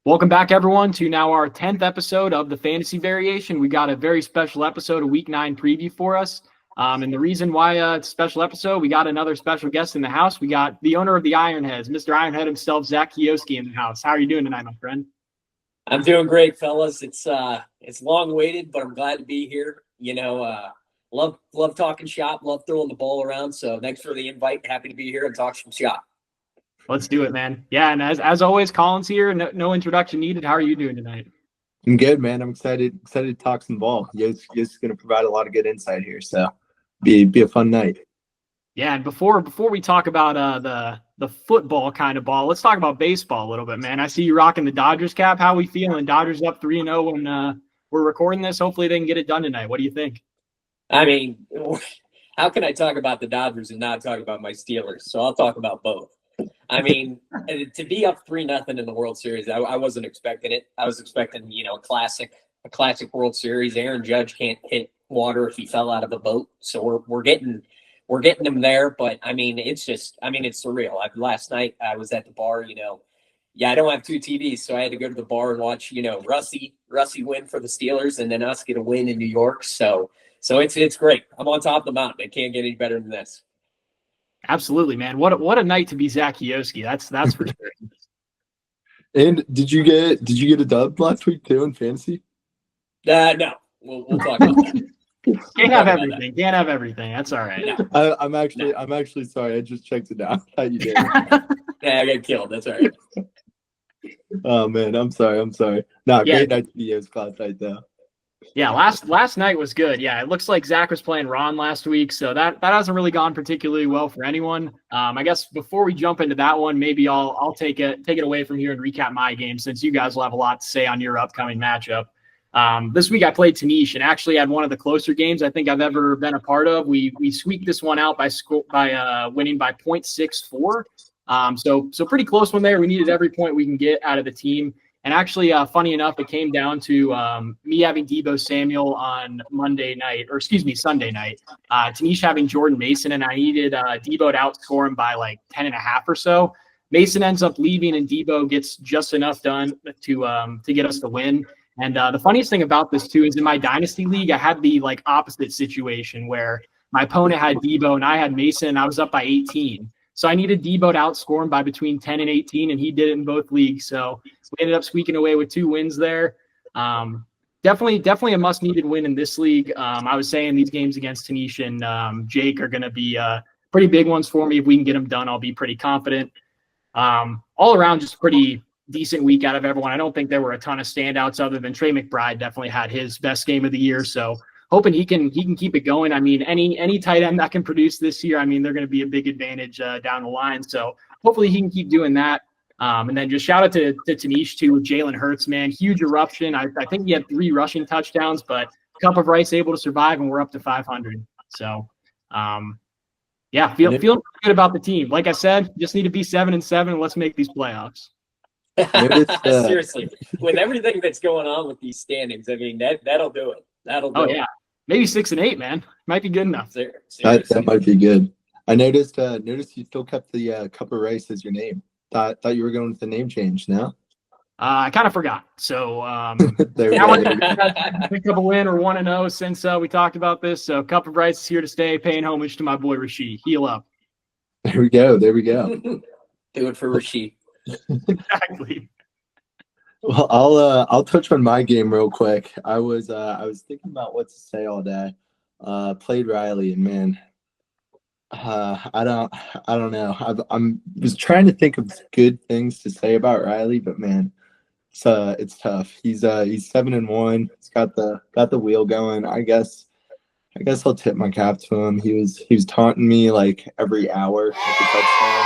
Welcome back, everyone, to now our 10th episode of the Fantasy Variation. We got a very special episode, a Week 9 preview for us. And the reason why it's a special episode, we got another special guest in the house. We got the owner of the Ironheads, Mr. Ironhead himself, Zach YOSK, in the house. How are you doing tonight, my friend? I'm doing great, fellas. It's long waited, but I'm glad to be here. Love talking shop, love throwing the ball around. So thanks for the invite. Happy to be here and talk some shop. Let's do it, man. Yeah, and as always, Colin's here. No introduction needed. How are you doing tonight? I'm good, man. I'm excited to talk some ball. Yo's going to provide a lot of good insight here, so be a fun night. Yeah, and before we talk about the football kind of ball, let's talk about baseball a little bit, man. I see you rocking the Dodgers cap. How are we feeling? Dodgers up 3-0 when we're recording this. Hopefully they can get it done tonight. What do you think? I mean, how can I talk about the Dodgers and not talk about my Steelers? So I'll talk about both. I mean, to be up 3-0 in the World Series, I wasn't expecting it. I was expecting, a classic World Series. Aaron Judge can't hit water if he fell out of a boat. So we're getting him there. But I mean, it's surreal. Last night I was at the bar. I don't have two TVs, so I had to go to the bar and watch, Russie win for the Steelers, and then us get a win in New York. So it's great. I'm on top of the mountain. It can't get any better than this. Absolutely, man. What a night to be Zach YOSK. That's for sure. And did you get a dub last week too in fantasy? No. We'll talk about that. Can't have everything. Can't have everything. That's all right. No. I'm actually sorry. I just checked it out. I thought you did. Yeah, I got killed. That's all right. Oh man, I'm sorry. No, Yeah. Great night to be Yo's class night though. Yeah, last night was good. Yeah, it looks like Zach was playing Ron last week, so that hasn't really gone particularly well for anyone. I guess before we jump into that one, maybe I'll take it away from here and recap my game, since you guys will have a lot to say on your upcoming matchup. This week I played Tanish and actually had one of the closer games I think I've ever been a part of. We squeaked this one out by winning by 0.64. So pretty close one there. We needed every point we can get out of the team. And actually, funny enough, it came down to me having Deebo Samuel on Sunday night. Tanish having Jordan Mason, and I needed Deebo to outscore him by like 10.5 or so. Mason ends up leaving, and Deebo gets just enough done to get us the win. And the funniest thing about this too is in my dynasty league, I had the like opposite situation where my opponent had Deebo and I had Mason, and I was up by 18. So I needed Deebo to outscore him by between 10 and 18, and he did it in both leagues. So we ended up squeaking away with 2 wins there. Definitely a must-needed win in this league. I was saying these games against Tanish and Jake are going to be pretty big ones for me. If we can get them done, I'll be pretty confident. All around, just a pretty decent week out of everyone. I don't think there were a ton of standouts other than Trey McBride definitely had his best game of the year. So hoping he can keep it going. I mean, any tight end that can produce this year, I mean, they're going to be a big advantage down the line. So hopefully he can keep doing that. And then just shout out to Tanish too with Jalen Hurts, man. Huge eruption. I think he had 3 rushing touchdowns, but Cup of Rice able to survive, and we're up to 500. So, feeling good about the team. Like I said, just need to be 7-7. Let's make these playoffs. Seriously, with everything that's going on with these standings, I mean that'll do it. That'll do it. Maybe 6-8, man. Might be good enough. That might be good. I noticed you still kept the Cup of Rice as your name. Thought you were going with the name change now. I kind of forgot. So There picked up a win or 1-0 since we talked about this. So Cup of Rice is here to stay, paying homage to my boy Rashid. Heal up. There we go. Do it for Rashid. Exactly. Well, I'll touch on my game real quick. I was thinking about what to say all day. Played Riley, and man, I don't know. Was trying to think of good things to say about Riley, but man, it's tough. He's 7-1. He's got the wheel going. I guess I'll tip my cap to him. He was taunting me like every hour with the touchdown.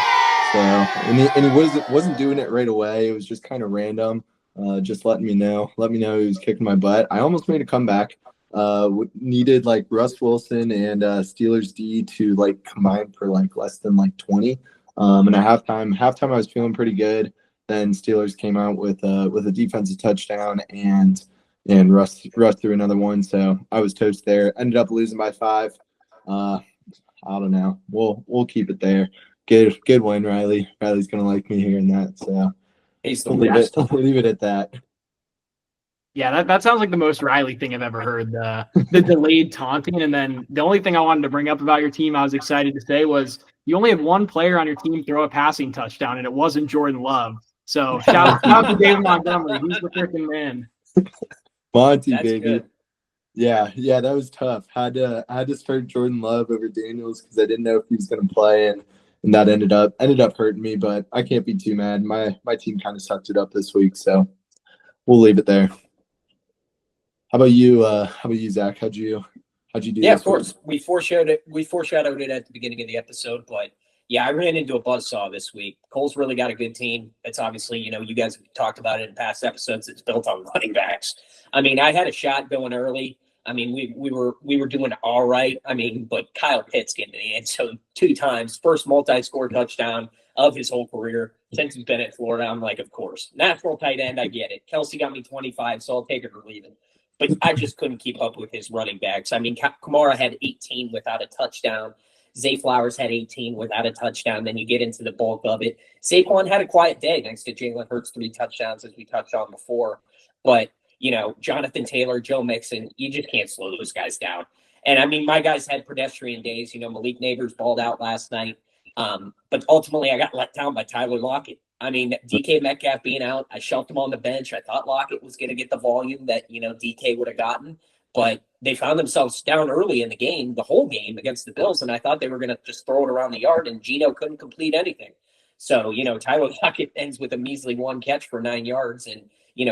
So and he wasn't doing it right away. It was just kind of random. Just letting me know he was kicking my butt. I almost made a comeback. Needed like Russ Wilson and Steelers D to like combine for like less than like 20. And at halftime I was feeling pretty good. Then Steelers came out with a defensive touchdown and Russ threw another one. So I was toast there. Ended up losing by 5. I don't know. We'll keep it there. Good win, Riley. Riley's gonna like me hearing that. So He's the We'll leave worst. it. We'll leave it at that. Yeah, that sounds like the most Riley thing I've ever heard. The delayed taunting, and then the only thing I wanted to bring up about your team, I was excited to say, was you only had one player on your team throw a passing touchdown, and it wasn't Jordan Love. So shout out to David Montgomery. He's the freaking man. Monty, That's baby. good. Yeah, that was tough. I had to start Jordan Love over Daniels because I didn't know if he was going to play, and that ended up hurting me. But I can't be too mad. My team kind of sucked it up this week, so we'll leave it there. How about you? Zach? How'd you do? Yeah, this of course. We foreshadowed it at the beginning of the episode, but yeah, I ran into a buzzsaw this week. Cole's really got a good team. It's obviously, you guys have talked about it in past episodes. It's built on running backs. I mean, I had a shot going early. I mean, we were doing all right. I mean, but Kyle Pitts getting to the end zone 2 times, first multi-score touchdown of his whole career since he's been at Florida. I'm like, of course, natural tight end. I get it. Kelsey got me 25, so I'll take it or leave it. But I just couldn't keep up with his running backs. I mean, Kamara had 18 without a touchdown. Zay Flowers had 18 without a touchdown. Then you get into the bulk of it. Saquon had a quiet day thanks to Jalen Hurts' 3 touchdowns, as we touched on before. But, Jonathan Taylor, Joe Mixon, you just can't slow those guys down. And, I mean, my guys had pedestrian days. Malik Neighbors balled out last night. But ultimately, I got let down by Tyler Lockett. I mean, DK Metcalf being out, I shelved him on the bench. I thought Lockett was going to get the volume that, DK would have gotten. But they found themselves down early in the game, the whole game against the Bills, and I thought they were going to just throw it around the yard, and Geno couldn't complete anything. So, Tyler Lockett ends with a measly 1 catch for 9 yards. And,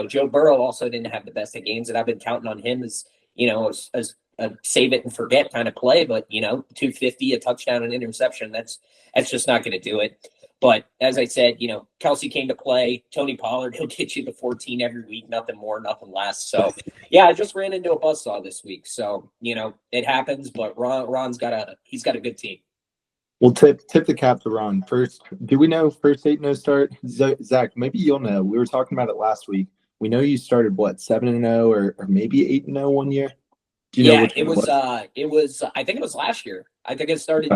Joe Burrow also didn't have the best of games, and I've been counting on him as a save it and forget kind of play. But, 250, a touchdown, and interception, that's just not going to do it. But as I said, Kelsey came to play. Tony Pollard, he'll get you the 14 every week, nothing more, nothing less. So, yeah, I just ran into a buzzsaw this week. So, it happens, but Ron's got a good team. We'll tip the cap to Ron. First, do we know first 8-0 start? Zach, maybe you'll know. We were talking about it last week. We know you started, 7-0 or maybe 8-0 one year? Do you know which it was, I think it was last year. I think it started,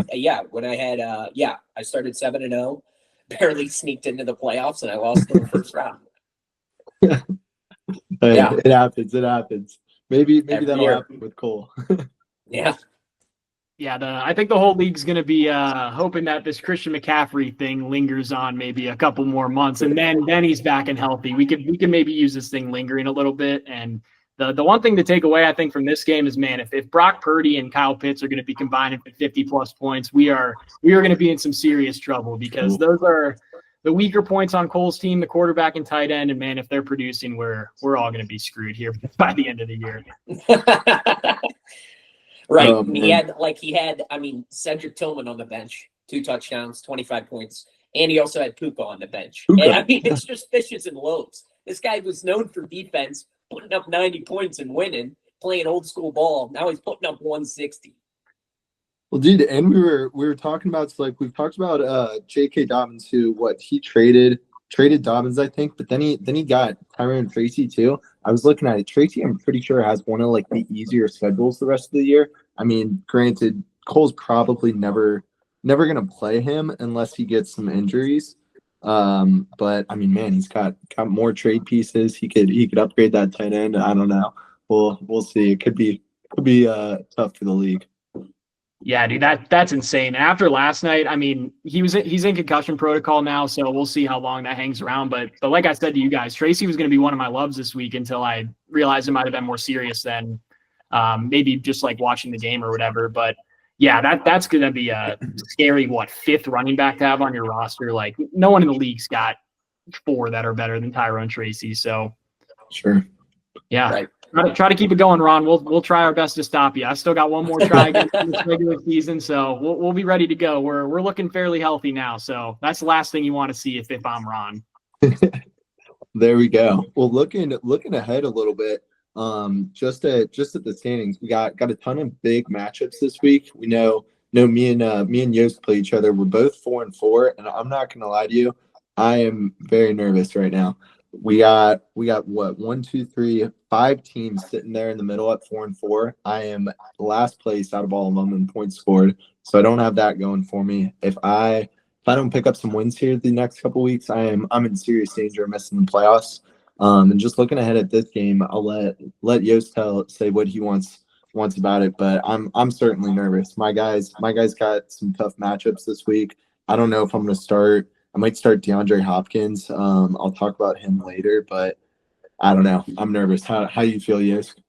when I had, I started 7-0. Barely sneaked into the playoffs, and I lost in the first round. It happens. Maybe that'll happen with Cole. Yeah. Yeah, I think the whole league's going to be hoping that this Christian McCaffrey thing lingers on maybe a couple more months, and then he's back and healthy. We could maybe use this thing lingering a little bit. And the one thing to take away, I think, from this game is, man, if Brock Purdy and Kyle Pitts are going to be combining for 50-plus points, we are going to be in some serious trouble, because those are the weaker points on Cole's team, the quarterback and tight end. And, man, if they're producing, we're all going to be screwed here by the end of the year. Right. He had Cedric Tillman on the bench, 2 touchdowns, 25 points. And he also had Puka on the bench. And, it's just fishes and loaves. This guy was known for defense, putting up 90 points and winning, playing old school ball. Now he's putting up 160. Well, dude, and we were talking about, we've talked about J.K. Dobbins, who he traded Dobbins, I think, but then he got Tyrone Tracy too. I was looking at it. Tracy, I'm pretty sure, has one of the easier schedules the rest of the year. I mean, granted, Cole's probably never gonna play him unless he gets some injuries. But I mean, man, he's got more trade pieces. He could upgrade that tight end. I don't know. We'll see. It could be tough for the league. Yeah, dude, that's insane. After last night, I mean, he's in concussion protocol now, so we'll see how long that hangs around. But like I said to you guys, Tracy was going to be one of my loves this week until I realized it might have been more serious than maybe just watching the game or whatever. But yeah, that's going to be a scary 5th running back to have on your roster. No one in the league's got 4 that are better than Tyrone Tracy. So sure, yeah. Right. Try to keep it going, Ron. We'll try our best to stop you. I still got one more try against this regular season, so we'll be ready to go. We're looking fairly healthy now, so that's the last thing you want to see if I'm Ron. There we go. Well, looking ahead a little bit, just at the standings, we got a ton of big matchups this week. We know me and YOSK play each other. We're both 4-4, and I'm not gonna lie to you, I am very nervous right now. We got what, 1, 2, 3, 5 teams sitting there in the middle at 4-4. I am last place out of all of them in points scored, so I don't have that going for me. If I if I don't pick up some wins here the next couple weeks, I'm in serious danger of missing the playoffs. And just looking ahead at this game, I'll let Yost say what he wants about it, but I'm certainly nervous. My guys got some tough matchups this week. I don't know if I'm going to start. I might start DeAndre Hopkins. I'll talk about him later, but I don't know. I'm nervous. How you feel, Yost?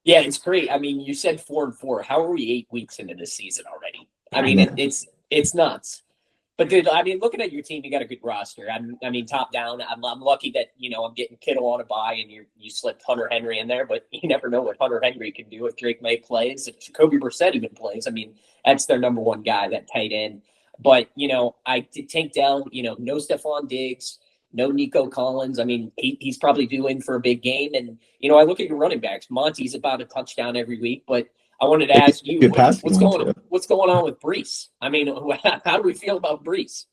Yeah, it's great. I mean, you said 4-4. How are we 8 weeks into this season already? I mean, it's nuts. But dude, I mean, looking at your team, you got a good roster. I mean, top down. I'm lucky that I'm getting Kittle on a bye, and you slipped Hunter Henry in there. But you never know what Hunter Henry can do if Drake May plays, if Jacoby Brissett even plays. I mean, that's their number one guy, that tight end. But Tank Dell. No Stephon Diggs, no Nico Collins. I mean, he's probably due in for a big game. And I look at your running backs. Monty's about a touchdown every week, but I wanted to ask you, what's going on with Brees? I mean, how do we feel about Brees?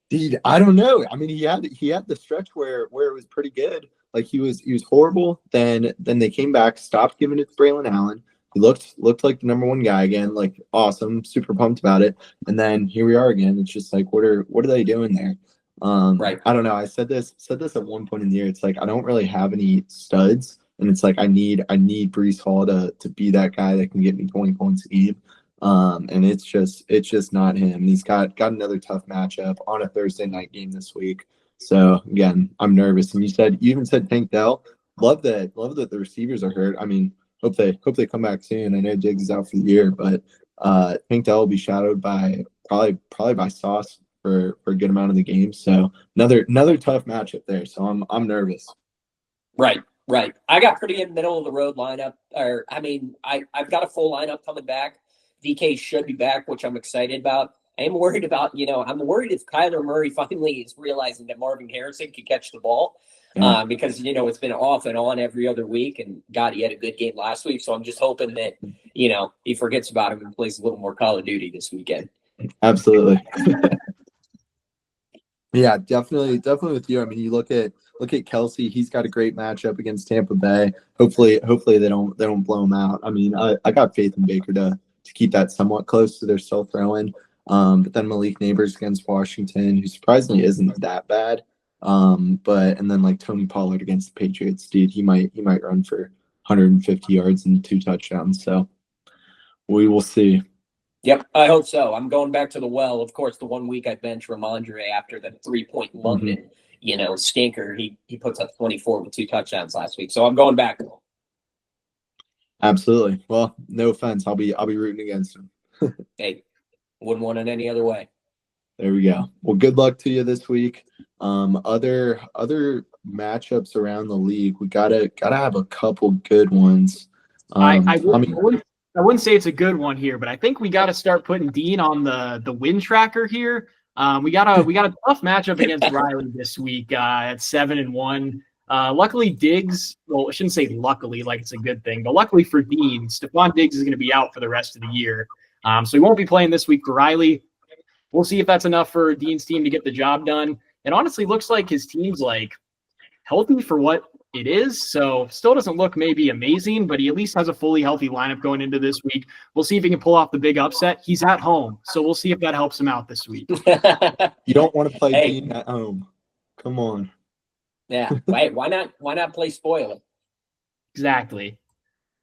Dude, I don't know. I mean, he had the stretch where it was pretty good. Like he was horrible. Then they came back, stopped giving it to Braylon Allen. He looked like the number one guy again. Like awesome, super pumped about it. And then here we are again. It's just like, what are they doing there? Right. I don't know. I said this at one point in the year. It's like I don't really have any studs. And it's like I need Brees Hall to be that guy that can get me 20 points a game. And it's just not him. He's got another tough matchup on a Thursday night game this week. So again, I'm nervous. And you even said Tank Dell. Love that the receivers are hurt. I mean, hope they come back soon. I know Diggs is out for the year, but Tank Dell will be shadowed by probably by Sauce for a good amount of the game. So another tough matchup there. So I'm nervous. Right. I got pretty in middle of the road lineup. I've got a full lineup coming back. DK should be back, which I'm excited about. I am worried about, I'm worried if Kyler Murray finally is realizing that Marvin Harrison can catch the ball. Because, it's been off and on every other week. And God, he had a good game last week. So I'm just hoping that, he forgets about him and plays a little more Call of Duty this weekend. Absolutely. Yeah, definitely with you. I mean, you look at Kelsey. He's got a great matchup against Tampa Bay. Hopefully they don't blow him out. I mean, I got faith in Baker to keep that somewhat close to their still throwing. But then Malik Neighbors against Washington, who surprisingly isn't that bad. And then like Tony Pollard against the Patriots, dude, he might run for 150 yards and 2 touchdowns. So we will see. Yep, I hope so. I'm going back to the well. Of course, the 1 week I bench Ramondre after the 3-point London, stinker. He puts up 24 with 2 touchdowns last week. So I'm going back. Absolutely. Well, no offense. I'll be rooting against him. Hey, wouldn't want it any other way. There we go. Well, good luck to you this week. Other matchups around the league, we gotta have a couple good ones. I wouldn't say it's a good one here, but I think we got to start putting Dean on the win tracker here. We got a tough matchup against Riley this week at 7-1. Luckily, Diggs. Well, I shouldn't say luckily, like it's a good thing, but luckily for Dean, Stephon Diggs is going to be out for the rest of the year, so he won't be playing this week for Riley. We'll see if that's enough for Dean's team to get the job done. It honestly looks like his team's like healthy for what it is. So still doesn't look maybe amazing, but he at least has a fully healthy lineup going into this week. We'll see if he can pull off the big upset. He's at home, so we'll see if that helps him out this week. You don't want to play Dean at home. Come on. Yeah. Why not play spoiler? Exactly.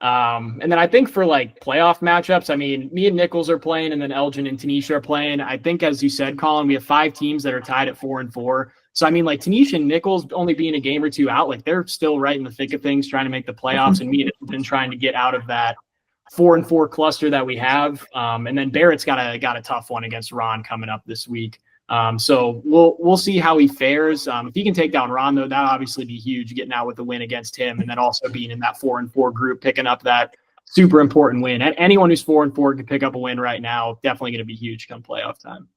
And then I think for like playoff matchups, I mean, me and Nichols are playing, and then Elgin and Tanisha are playing. I think, as you said, Colin, we have 5 teams that are tied at 4-4. So, I mean, like Tanisha and Nichols only being a game or 2 out, like they're still right in the thick of things, trying to make the playoffs, and me and Elgin trying to get out of that 4-4 cluster that we have. And then Barrett's got a tough one against Ron coming up this week. So we'll see how he fares. If he can take down Ron, though, that'll obviously be huge, getting out with the win against him, and then also being in that 4-4 group, picking up that super important win. And anyone who's 4-4 can pick up a win right now. Definitely going to be huge come playoff time.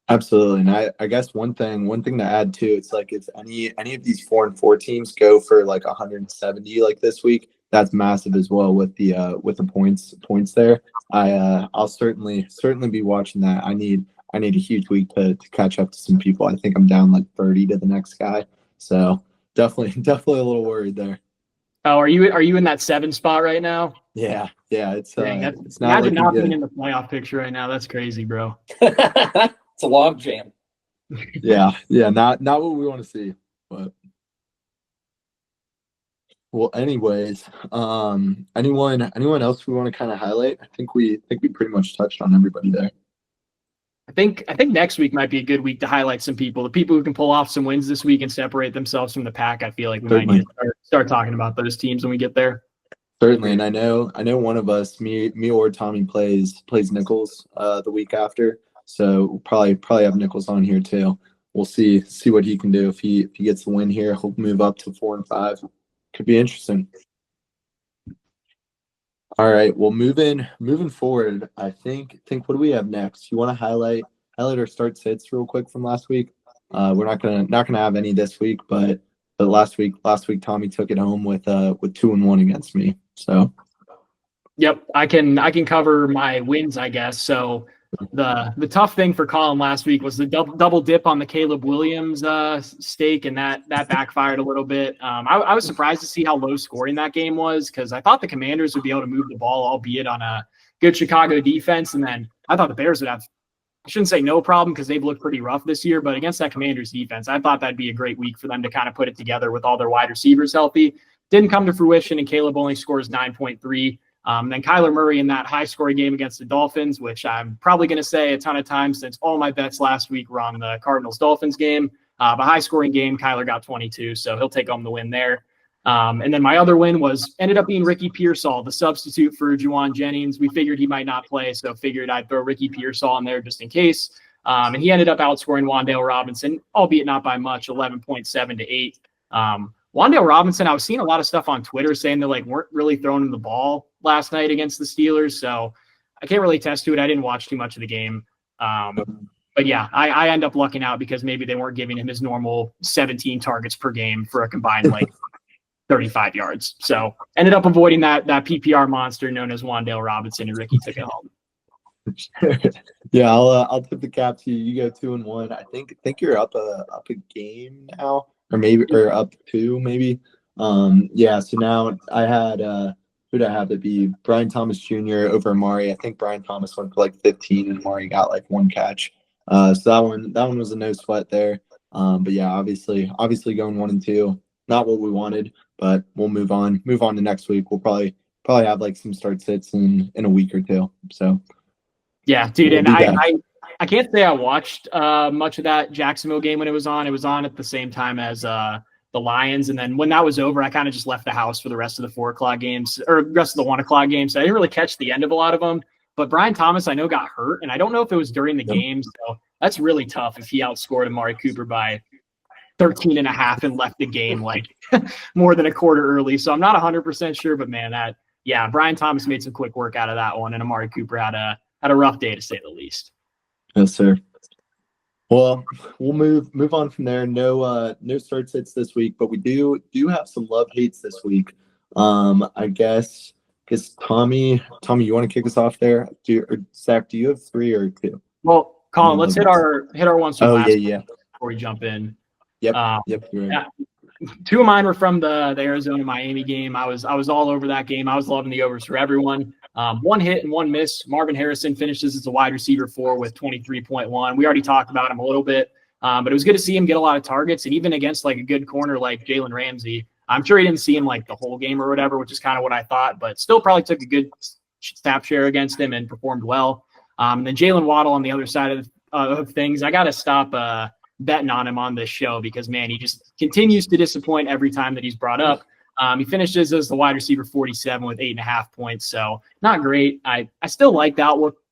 Absolutely. And I guess one thing to add too, it's like if any of these 4-4 teams go for like 170 like this week, that's massive as well with the points there. I'll certainly be watching that. I need a huge week to catch up to some people. I think I'm down like 30 to the next guy. So definitely a little worried there. Oh, are you in that 7 spot right now? Yeah. It's not imagine not being good. in the playoff picture right now. That's crazy, bro. It's a log jam. Yeah, not what we want to see. But well, anyways, anyone else we want to kind of highlight? I think we pretty much touched on everybody there. I think next week might be a good week to highlight some people. The people who can pull off some wins this week and separate themselves from the pack. I feel like we might need to start talking about those teams when we get there. Certainly, and I know one of us, me or Tommy plays Nichols the week after, so we'll probably have Nichols on here too. We'll see what he can do if he gets the win here. He'll move up to 4-5. Could be interesting. All right, well, moving forward, I think what do we have next? You want to highlight our start sits real quick from last week? We're not gonna have any this week, but last week Tommy took it home with 2-1 against me. So yep, I can cover my wins, I guess. So the tough thing for Colin last week was the double dip on the Caleb Williams stake, and that backfired a little bit. I was surprised to see how low scoring that game was, because I thought the Commanders would be able to move the ball, albeit on a good Chicago defense, and then I thought the Bears would have, I shouldn't say no problem, because they've looked pretty rough this year, but against that Commanders defense, I thought that'd be a great week for them to kind of put it together with all their wide receivers healthy. Didn't come to fruition, and Caleb only scores 9.3. Then Kyler Murray in that high-scoring game against the Dolphins, which I'm probably going to say a ton of times since all my bets last week were on the Cardinals-Dolphins game. But high-scoring game, Kyler got 22, so he'll take home the win there. And then my other win ended up being Ricky Pearsall, the substitute for Juwan Jennings. We figured he might not play, so figured I'd throw Ricky Pearsall in there just in case. And he ended up outscoring Wan'Dale Robinson, albeit not by much, 11.7 to 8. Wan'Dale Robinson, I was seeing a lot of stuff on Twitter saying they weren't really throwing him the ball last night against the Steelers, so I can't really attest to it. I didn't watch too much of the game. But yeah, I end up lucking out because maybe they weren't giving him his normal 17 targets per game for a combined 35 yards. So ended up avoiding that PPR monster known as Wan'Dale Robinson, and Ricky took it home. Yeah, I'll tip the cap to you. You go 2-1. I think you're up a game now, or up 2 maybe. Yeah. So now I had who'd I have it be? Brian Thomas Jr. over Amari. I think Brian Thomas went for 15, and Amari got 1 catch. So that one was a no sweat there. But yeah, obviously going 1-2, not what we wanted, but we'll move on to next week. We'll probably have some start sits in a week or two. So. Yeah, dude, and I can't say I watched much of that Jacksonville game when it was on. It was on at the same time as the Lions, and then when that was over, I kind of just left the house for the rest of the 4 o'clock games, or the rest of the 1 o'clock games. So I didn't really catch the end of a lot of them. But Brian Thomas, I know, got hurt, and I don't know if it was during the game. So that's really tough if he outscored Amari Cooper by 13.5 and left the game more than a quarter early. So I'm not 100% sure, but man, Brian Thomas made some quick work out of that one, and Amari Cooper had a rough day, to say the least. Yes, sir. Well, we'll move on from there. No start sits this week, but we do have some love hates this week. I guess Tommy, you want to kick us off there? Zach, do you have 3 or 2? Well, Colin, let's hit our ones from last yeah. before we jump in. Yep. Yeah. 2 of mine were from the Arizona Miami game. I was all over that game. I was loving the overs for everyone. 1 hit and 1 miss. Marvin Harrison finishes as a wide receiver 4 with 23.1. We already talked about him a little bit, but it was good to see him get a lot of targets, and even against a good corner like Jalen Ramsey. I'm sure he didn't see him the whole game or whatever, which is kind of what I thought, but still probably took a good snap share against him and performed well. And then Jalen Waddle on the other side of things, I got to stop betting on him on this show because, man, he just continues to disappoint every time that he's brought up. He finishes as the wide receiver 47 with 8.5 points, so not great. I still like the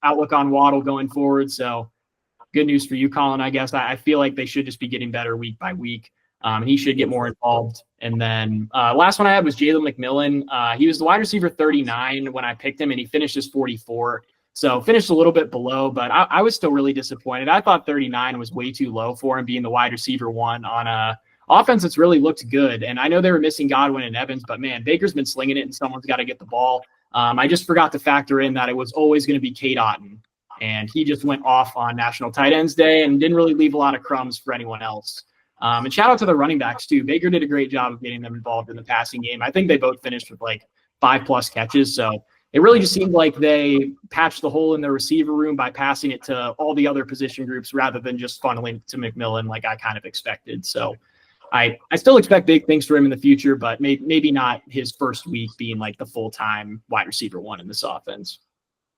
outlook on Waddle going forward, so good news for you, Colin, I guess. I feel like they should just be getting better week by week, and he should get more involved. And then last one I had was Jalen McMillan. He was the wide receiver 39 when I picked him, and he finished as 44. So finished a little bit below, but I was still really disappointed. I thought 39 was way too low for him being the wide receiver 1 on a offense that's really looked good. And I know they were missing Godwin and Evans, but man, Baker's been slinging it and someone's got to get the ball. I just forgot to factor in that it was always going to be Cade Otton, and he just went off on National Tight Ends Day and didn't really leave a lot of crumbs for anyone else. And shout out to the running backs too. Baker did a great job of getting them involved in the passing game. I think they both finished with 5+ catches. So it really just seemed like they patched the hole in their receiver room by passing it to all the other position groups rather than just funneling it to McMillan like I kind of expected. So I still expect big things for him in the future, but maybe not his first week being like the full-time wide receiver one in this offense.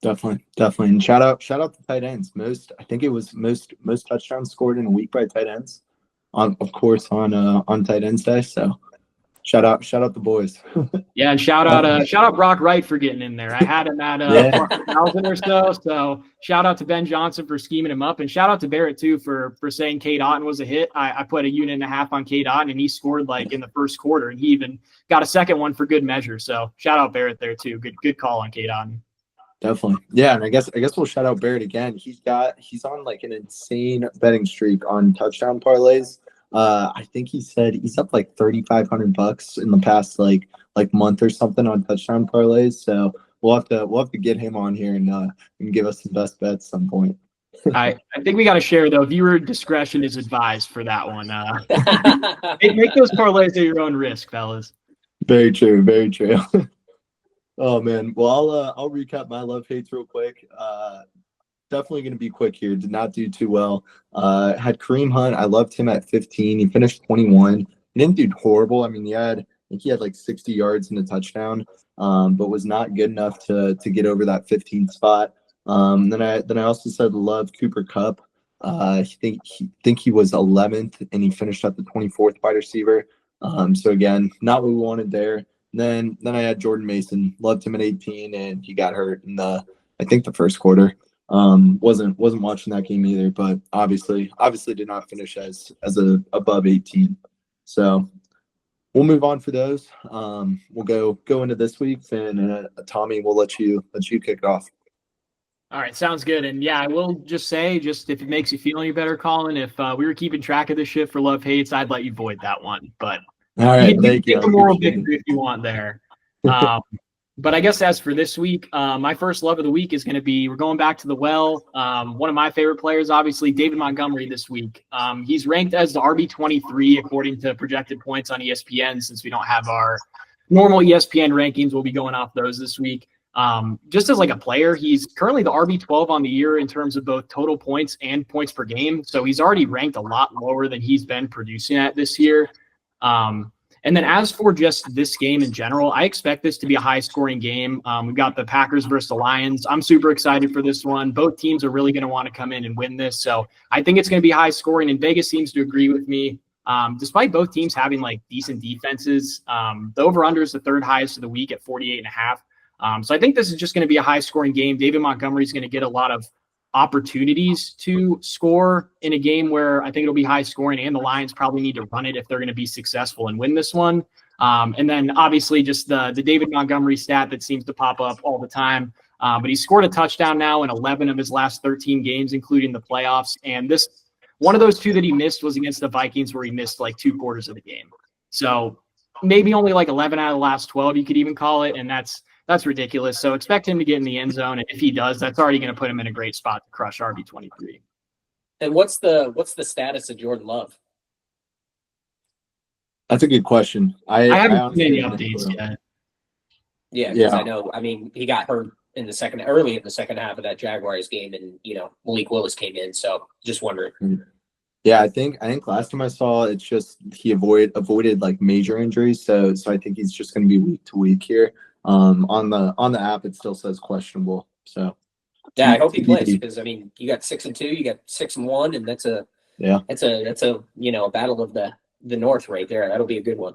Definitely. And shout out to tight ends. I think it was most touchdowns scored in a week by tight ends. On tight ends day. So shout out the boys. Yeah, and shout out Brock Wright for getting in there. I had him at 1,000 or so. So shout out to Ben Johnson for scheming him up, and shout out to Barrett too for saying Cade Otton was a hit. I put a unit and a half on Cade Otton, and he scored like in the first quarter, and he even got a second one for good measure. So shout out Barrett there too. Good call on Cade Otton. Definitely. Yeah, and I guess we'll shout out Barrett again. He's on like an insane betting streak on touchdown parlays. I think he said he's up like $3,500 in the past like month or something on touchdown parlays. So we'll have to get him on here and give us the best bets at some point. I think we got to share though. Viewer discretion is advised for that one. Make those parlays at your own risk, fellas. Very true. Very true. Oh man. Well, I'll recap my love hates real quick. Definitely going to be quick here. Did not do too well. Had Kareem Hunt. I loved him at 15. He finished 21. He didn't do horrible. I mean, I think he had like 60 yards and a touchdown, but was not good enough to get over that 15 spot. Then I also said love Cooper Kupp. I think he was 11th, and he finished at the 24th wide receiver. So again, not what we wanted there. Then I had Jordan Mason. Loved him at 18, and he got hurt in I think the first quarter. Wasn't watching that game either, but obviously did not finish as above 18. So we'll move on for those. We'll go into this week's, and Tommy, we'll let you kick it off. All right, sounds good. And yeah, I will just say, if it makes you feel any better, Colin, if we were keeping track of this shit for love hates, I'd let you void that one. But all right, thank you. Take a moral victory if you want there. But I guess as for this week, my first love of the week is going to be, we're going back to the well. One of my favorite players, obviously, David Montgomery this week. He's ranked as the RB23 according to projected points on ESPN. Since we don't have our normal ESPN rankings, we'll be going off those this week. Just as like a player, he's currently the RB12 on the year in terms of both total points and points per game. So he's already ranked a lot lower than he's been producing at this year. And then as for just this game in general, I expect this to be a high-scoring game. We've got the Packers versus the Lions. I'm super excited for this one. Both teams are really going to want to come in and win this. So I think it's going to be high-scoring, and Vegas seems to agree with me. Despite both teams having like decent defenses, the over-under is the third highest of the week at 48.5. So I think this is just going to be a high-scoring game. David Montgomery is going to get a lot of opportunities to score in a game where I think it'll be high scoring, and the Lions probably need to run it if they're going to be successful and win this one. And then obviously just the David Montgomery stat that seems to pop up all the time. But he's scored a touchdown now in 11 of his last 13 games, including the playoffs. And one of those two that he missed was against the Vikings, where he missed like 2 quarters of the game. So maybe only like 11 out of the last 12, you could even call it. And that's ridiculous. So expect him to get in the end zone. And if he does, that's already going to put him in a great spot to crush RB23. And what's the status of Jordan Love? That's a good question. I haven't seen any updates yet. Yeah, because I know, I mean, he got hurt early in the second half of that Jaguars game, and Malik Willis came in. So just wondering. Yeah, I think last time I saw, it's just he avoided like major injuries. So I think he's just going to be week to week here. On the app, it still says questionable. So yeah, I hope he plays, because I mean, you got 6-2, you got 6-1, and that's a battle of the North right there. That'll be a good one.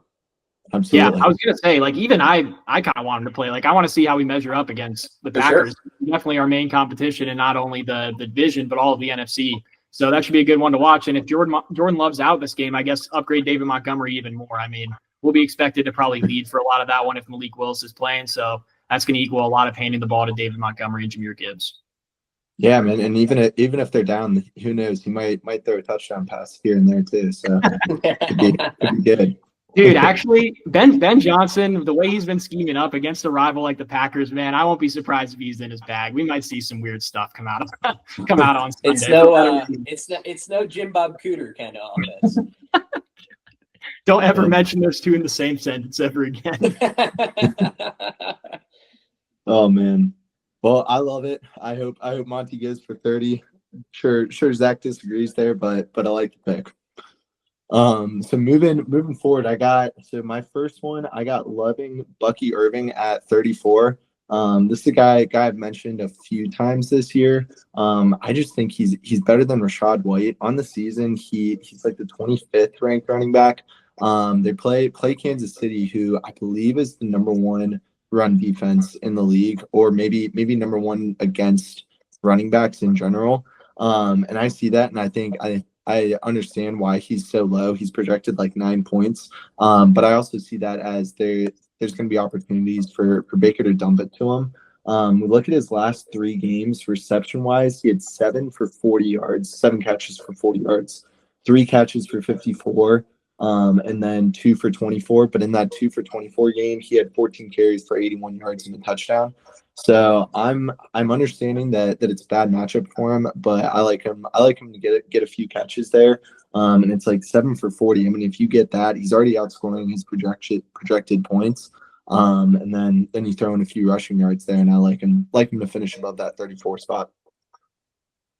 Absolutely. Yeah, I was gonna say, like, even I kind of want him to play. Like, I want to see how we measure up against the Packers. Sure. Definitely our main competition, and not only the division, but all of the NFC. So that should be a good one to watch. And if Jordan Love's out this game, I guess upgrade David Montgomery even more. I mean, we'll be expected to probably lead for a lot of that one if Malik Willis is playing. So that's going to equal a lot of handing the ball to David Montgomery and Jahmyr Gibbs. Yeah, man. And even if they're down, who knows? He might throw a touchdown pass here and there too. So could be good. Dude, actually, Ben Johnson, the way he's been scheming up against a rival like the Packers, man, I won't be surprised if he's in his bag. We might see some weird stuff come out on Sunday. It's no Jim Bob Cooter kind of offense. Don't ever mention those two in the same sentence ever again. Oh man. Well, I love it. I hope Monty goes for 30. Sure Zach disagrees there, but I like the pick. So moving forward, my first one, I got loving Bucky Irving at 34. This is a guy I've mentioned a few times this year. I just think he's better than Rashad White on the season. He's like the 25th ranked running back. They play Kansas City, who I believe is the number one run defense in the league, or maybe number one against running backs in general. And I see that, and I understand why he's so low. He's projected like 9 points. But I also see that as there's going to be opportunities for Baker to dump it to him. We look at his last 3 games reception wise. He had 7 for 40 yards, 7 catches for 40 yards, 3 catches for 54, and then 2 for 24. But in that 2 for 24 game, he had 14 carries for 81 yards and a touchdown. So I'm understanding that it's a bad matchup for him, but I like him. I like him to get a few catches there. And it's like 7 for 40. I mean, if you get that, he's already outscoring his projected points. And then you throw in a few rushing yards there, and I like him to finish above that 34 spot.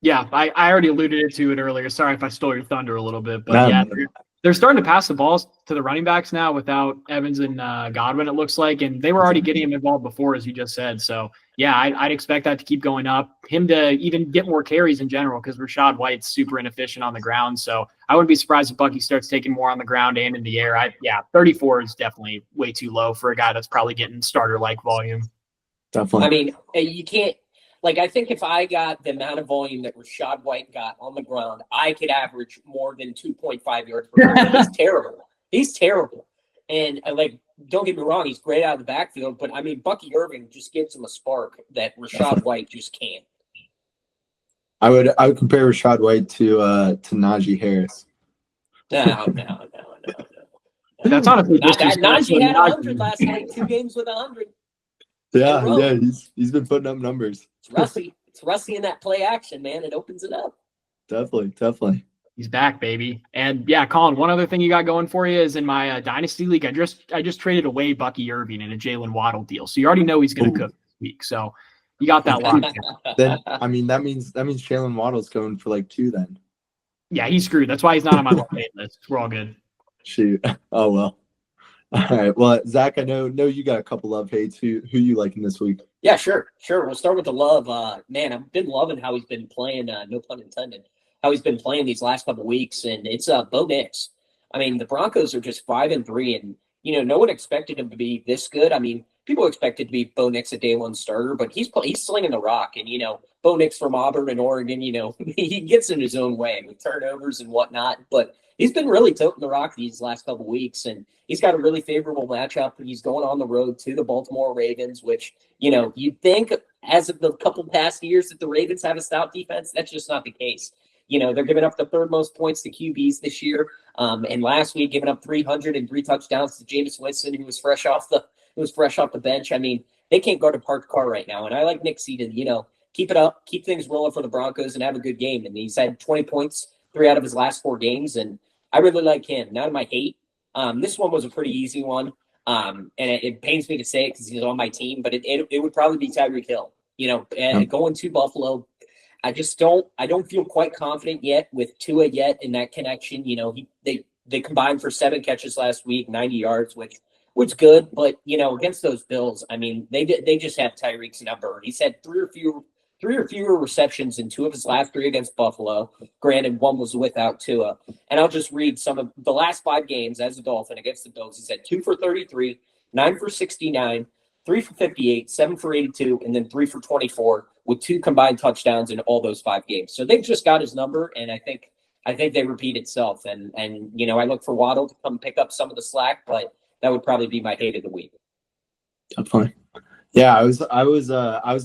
Yeah, I already alluded to it earlier. Sorry if I stole your thunder a little bit, but No, yeah, no. they're starting to pass the balls to the running backs now without Evans and Godwin, it looks like, and they were already getting him involved before, as you just said. So yeah, I'd expect that to keep going up. Him to even get more carries in general, because Rashad White's super inefficient on the ground. So I wouldn't be surprised if Bucky starts taking more on the ground and in the air. 34 is definitely way too low for a guy that's probably getting starter-like volume. Definitely. I mean, you can't. Like, I think if I got the amount of volume that Rashad White got on the ground, I could average more than 2.5 yards per carry. He's terrible. He's terrible. And, don't get me wrong, he's great out of the backfield, but, I mean, Bucky Irving just gives him a spark that Rashad White just can't. I would compare Rashad White to Najee Harris. No. That's honestly Najee had 100 last night, 2 games with 100. Yeah, he's been putting up numbers. It's Rusty in that play action, man. It opens it up. Definitely. He's back, baby. And yeah, Colin, one other thing you got going for you is in my Dynasty League, I just traded away Bucky Irving in a Jalen Waddle deal. So you already know he's going to cook this week. So you got that locked in. Then, I mean, that means Jalen Waddle's going for like 2 then. Yeah, he's screwed. That's why he's not on my love-hate list. We're all good. Shoot. Oh, well. All right. Well, Zach, I know you got a couple love hates. Who you liking this week? Yeah, sure. We'll start with the love. Man, I've been loving how he's been playing. No pun intended. How he's been playing these last couple weeks, and it's Bo Nix. I mean, the Broncos are just 5-3, and no one expected him to be this good. I mean, people expected to be Bo Nix a day one starter, but he's slinging the rock, and Bo Nix from Auburn and Oregon. He gets in his own way with turnovers and whatnot, but he's been really toting the rock these last couple weeks, and he's got a really favorable matchup. He's going on the road to the Baltimore Ravens, which, you'd think as of the couple past years that the Ravens have a stout defense. That's just not the case. They're giving up the 3rd most points to QBs this year. And last week, giving up 303 touchdowns to Jameis Winston, who was fresh off the bench. I mean, they can't go to park car right now. And I like Nick C to, keep it up, keep things rolling for the Broncos and have a good game. And he's had 20 points 3 out of his last 4 games. And I really like him. Now to my hate. This one was a pretty easy one. And it pains me to say it because he's on my team, but it would probably be Tyreek Hill. Going to Buffalo, I don't feel quite confident yet with Tua yet in that connection. They combined for 7 catches last week, 90 yards, which good, but against those Bills, I mean, they just have Tyreek's number. He's had 3 or fewer receptions in 2 of his last 3 against Buffalo. Granted, 1 was without Tua. And I'll just read some of the last 5 games as a Dolphin against the Bills. He's had 2 for 33, 9 for 69, 3 for 58, 7 for 82, and then 3 for 24 with 2 combined touchdowns in all those 5 games. So they've just got his number, and I think they repeat itself. And I look for Waddle to come pick up some of the slack, but that would probably be my hate of the week. Definitely. Yeah, I was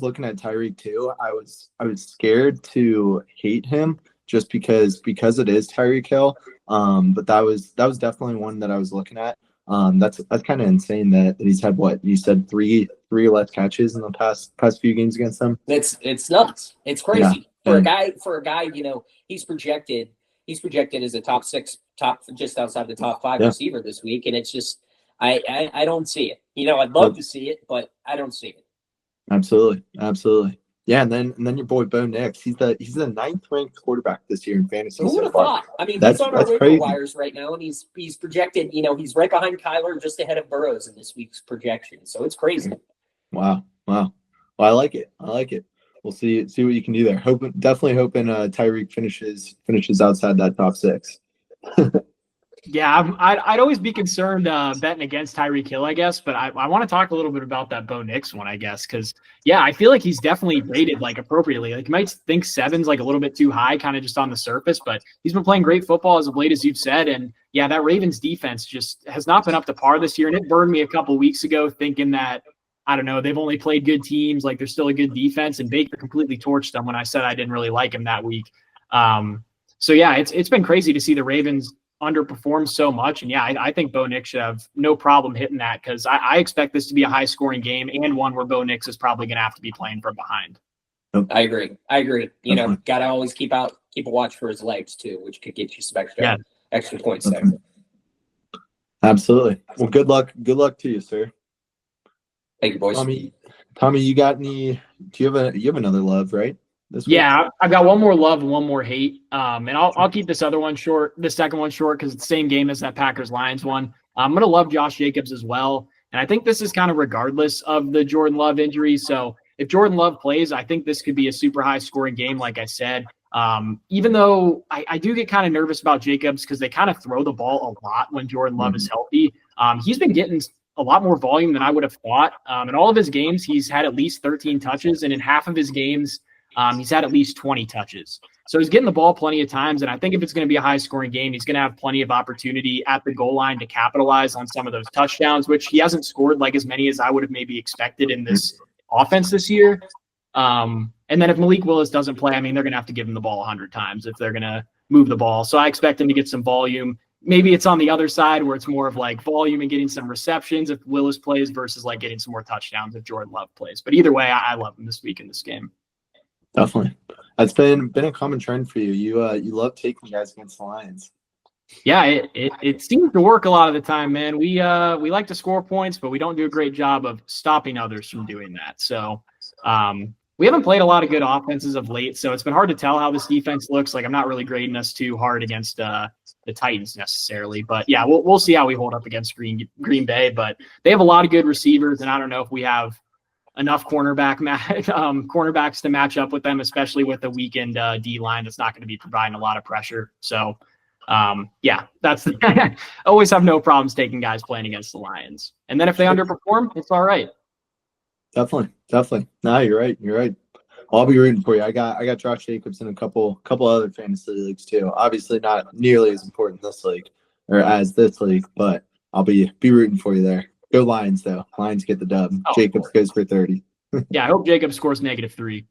looking at Tyreek too. I was scared to hate him just because it is Tyreek Hill. But that was definitely one that I was looking at. That's kind of insane that he's had, what you said, three or less catches in the past few games against them. It's nuts. It's crazy. Yeah. For a guy, he's projected as a top just outside the top 5 receiver this week, and it's just I don't see it. I'd love to see it, but I don't see it. Absolutely, absolutely. Yeah, and then your boy Bo Nix. He's the ninth ranked quarterback this year in fantasy Who would so have far. thought? I mean, he's That's on our that's waiver crazy. wires right now, and he's projected. He's right behind Kyler, just ahead of Burrows in this week's projection. So it's crazy. Wow, wow. Well, I like it. I like it. We'll see what you can do there. Definitely hoping Tyreek finishes outside that top six. Yeah, I'd always be concerned betting against Tyreek Hill, I guess, but I want to talk a little bit about that Bo Nix one, I guess, because yeah, I feel like he's definitely rated like appropriately. Like you might think seven's like a little bit too high, kind of just on the surface, but he's been playing great football as of late, as you've said, and yeah, that Ravens defense just has not been up to par this year, and it burned me a couple weeks ago thinking that I don't know, they've only played good teams, like they're still a good defense, and Baker completely torched them when I said I didn't really like him that week. So yeah, it's been crazy to see the Ravens underperformed so much. And yeah, I think Bo Nix should have no problem hitting that because I expect this to be a high scoring game and one where Bo Nix is probably going to have to be playing from behind. I agree. Got to always keep a watch for his legs too, which could get you some extra points there. Absolutely. Well, good luck. Good luck to you, sir. Thank you, boys. Tommy, you got any? Do you have another love, right? Yeah, I've got one more love and one more hate. And I'll keep this other one short, the second one short, because it's the same game as that Packers-Lions one. I'm going to love Josh Jacobs as well. And I think this is kind of regardless of the Jordan Love injury. So if Jordan Love plays, I think this could be a super high scoring game, like I said. Even though I do get kind of nervous about Jacobs because they kind of throw the ball a lot when Jordan Love is healthy. He's been getting a lot more volume than I would have thought. In all of his games, he's had at least 13 touches, and in half of his games, he's had at least 20 touches. So he's getting the ball plenty of times, and I think if it's going to be a high-scoring game, he's going to have plenty of opportunity at the goal line to capitalize on some of those touchdowns, which he hasn't scored like as many as I would have maybe expected in this offense this year. And then if Malik Willis doesn't play, I mean, they're going to have to give him the ball 100 times if they're going to move the ball. So I expect him to get some volume. Maybe it's on the other side where it's more of like volume and getting some receptions if Willis plays versus like getting some more touchdowns if Jordan Love plays. But either way, I love him this week in this game. Definitely. That's been a common trend for you. You love taking guys against the Lions. Yeah, it seems to work a lot of the time, man. We like to score points, but we don't do a great job of stopping others from doing that. So we haven't played a lot of good offenses of late, so it's been hard to tell how this defense looks. Like I'm not really grading us too hard against the Titans necessarily, but yeah, we'll see how we hold up against Green Bay. But they have a lot of good receivers, and I don't know if we have enough cornerbacks to match up with them, especially with the weakened D line that's not going to be providing a lot of pressure. So yeah, that's always have no problems taking guys playing against the Lions. And then if they underperform, it's all right. Definitely. No, you're right. I'll be rooting for you. I got Josh Jacobs in a couple other fantasy leagues too. Obviously not nearly as important this league but I'll be rooting for you there. Go Lions though. Lions get the dub. Jacobs goes for 30. Yeah, I hope Jacobs scores -3.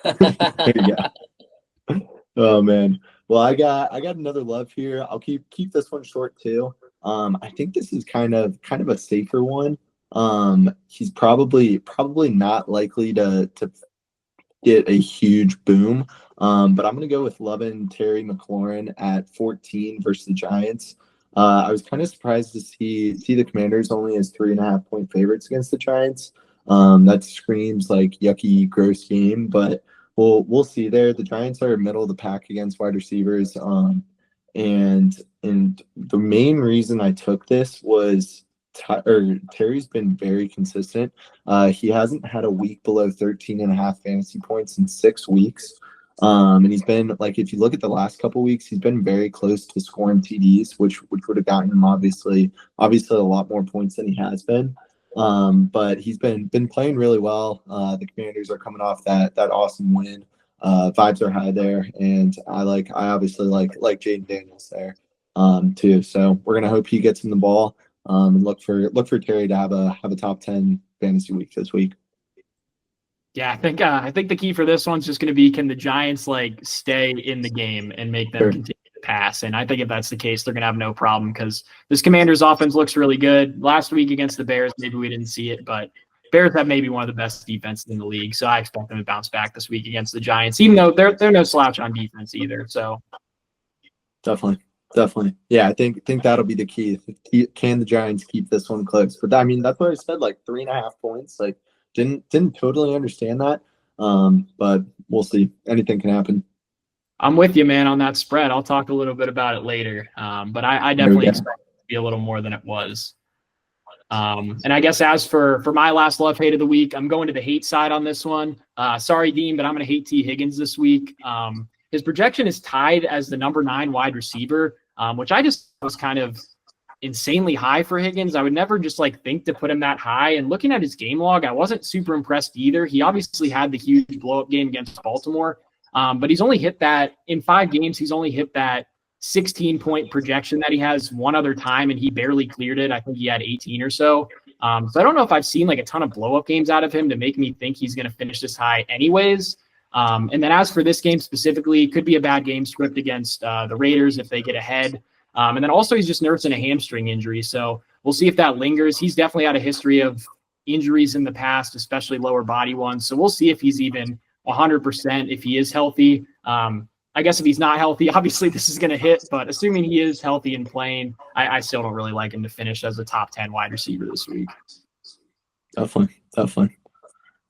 There you go. Oh man. Well, I got another love here. I'll keep this one short too. I think this is kind of a safer one. He's probably not likely to get a huge boom. But I'm gonna go with loving Terry McLaurin at 14 versus the Giants. I was kind of surprised to see the Commanders only as 3.5 point favorites against the Giants. That screams like yucky, gross game, but we'll see there. The Giants are middle of the pack against wide receivers. And the main reason I took this was Terry's been very consistent. He hasn't had a week below 13.5 fantasy points in 6 weeks. And he's been like, if you look at the last couple of weeks, he's been very close to scoring TDs, which would have gotten him obviously a lot more points than he has been. But he's been playing really well. The Commanders are coming off that awesome win. Vibes are high there, and I obviously like Jaden Daniels there too. So we're gonna hope he gets him the ball and look for Terry to have a top 10 fantasy week this week. Yeah, I think the key for this one's just going to be, can the Giants like stay in the game and make them continue to pass? And I think if that's the case, they're going to have no problem because this Commanders offense looks really good. Last week against the Bears, maybe we didn't see it, but Bears have maybe one of the best defenses in the league. So I expect them to bounce back this week against the Giants, even though they're no slouch on defense either. So definitely. Yeah, I think that'll be the key. Can the Giants keep this one close? But I mean, that's what I said, like 3.5 points. Like Didn't totally understand that. But we'll see. Anything can happen. I'm with you, man, on that spread. I'll talk a little bit about it later. But I definitely expect it to be a little more than it was. And I guess as for my last love hate of the week, I'm going to the hate side on this one. Sorry, Dean, but I'm going to hate T. Higgins this week. His projection is tied as the number 9 wide receiver, which I just was kind of insanely high for Higgins. I would never just like think to put him that high. And looking at his game log, I wasn't super impressed either. He obviously had the huge blow up game against Baltimore, but he's only hit that in 5 games. He's only hit that 16-point projection that he has one other time, and he barely cleared it. I think he had 18 or so. So I don't know if I've seen like a ton of blow up games out of him to make me think he's going to finish this high anyways. And then as for this game specifically, could be a bad game script against the Raiders if they get ahead. And then also he's just nursing a hamstring injury. So we'll see if that lingers. He's definitely had a history of injuries in the past, especially lower body ones. So we'll see if he's even 100% if he is healthy. I guess if he's not healthy, obviously this is going to hit. But assuming he is healthy and playing, I still don't really like him to finish as a top 10 wide receiver this week. Definitely.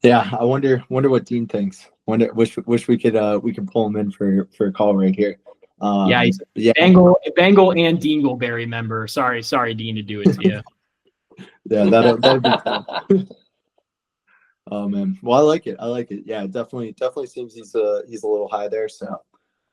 Yeah, I wonder what Dean thinks. Wish we could pull him in for a call right here. He's Bengal and Dingleberry member. Sorry, Dean, to do it to you. Yeah, that'd be tough. Oh man, well I like it. Yeah, definitely seems he's a little high there. So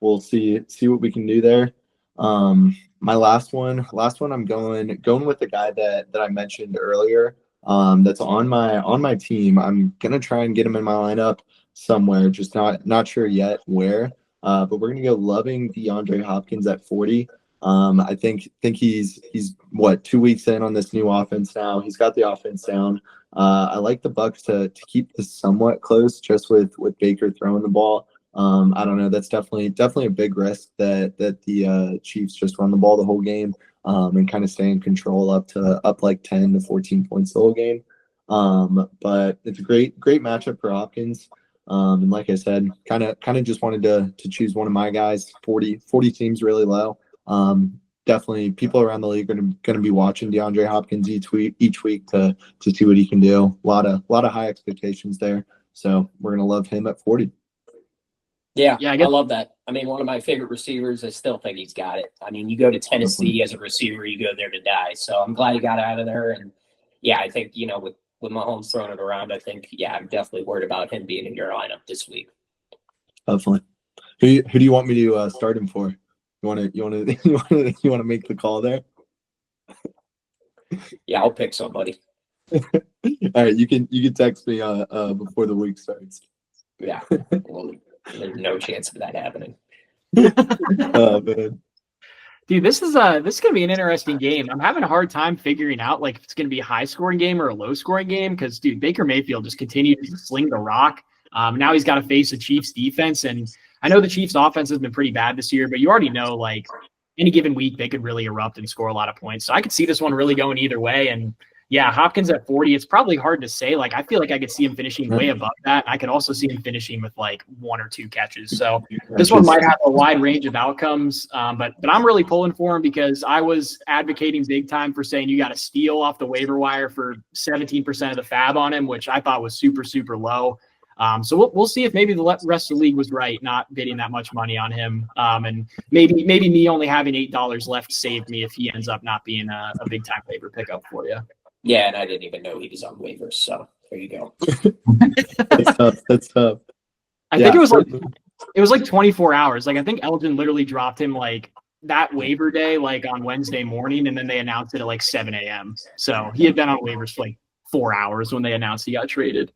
we'll see what we can do there. My last one, I'm going with the guy that I mentioned earlier. That's on my team. I'm gonna try and get him in my lineup somewhere. Just not sure yet where. But we're gonna go loving DeAndre Hopkins at 40. I think he's what 2 weeks in on this new offense now. He's got the offense down. I like the Bucs to keep this somewhat close, just with Baker throwing the ball. I don't know. That's definitely a big risk that the Chiefs just run the ball the whole game and kind of stay in control up like 10 to 14 points the whole game. But it's a great matchup for Hopkins. And like I said, kind of just wanted to choose one of my guys. 40 seems really low. Definitely people around the league are going to be watching DeAndre Hopkins each week to see what he can do. A lot of high expectations there. So we're going to love him at 40. Yeah, I love that. I mean, one of my favorite receivers. I still think he's got it. I mean, you go to Tennessee as a receiver, you go there to die. So I'm glad he got out of there. And yeah, I think, with Mahomes throwing it around, I think, I'm definitely worried about him being in your lineup this week. Definitely. Who do you want me to start him for? You want to make the call there? Yeah, I'll pick somebody. All right, you can text me before the week starts. Yeah, well, there's no chance of that happening. Oh man. Dude, this is gonna be an interesting game. I'm having a hard time figuring out like if it's gonna be a high scoring game or a low scoring game because dude, Baker Mayfield just continues to sling the rock. Now he's got to face the Chiefs defense, and I know the Chiefs offense has been pretty bad this year, but you already know like any given week they could really erupt and score a lot of points. So I could see this one really going either way. And yeah, Hopkins at 40, it's probably hard to say. Like I feel like I could see him finishing way above that. I could also see him finishing with like 1 or 2 catches. So this one might have a wide range of outcomes. But I'm really pulling for him because I was advocating big time for saying you got to steal off the waiver wire for 17% of the fab on him, which I thought was super, super low. So we'll see if maybe the rest of the league was right, not bidding that much money on him. And maybe me only having $8 left saved me if he ends up not being a big time waiver pickup for you. Yeah, and I didn't even know he was on waivers. So there you go. That's tough. I think it was like 24 hours. Like I think Elgin literally dropped him like that waiver day, like on Wednesday morning, and then they announced it at like 7 a.m. So he had been on waivers for like 4 hours when they announced he got traded.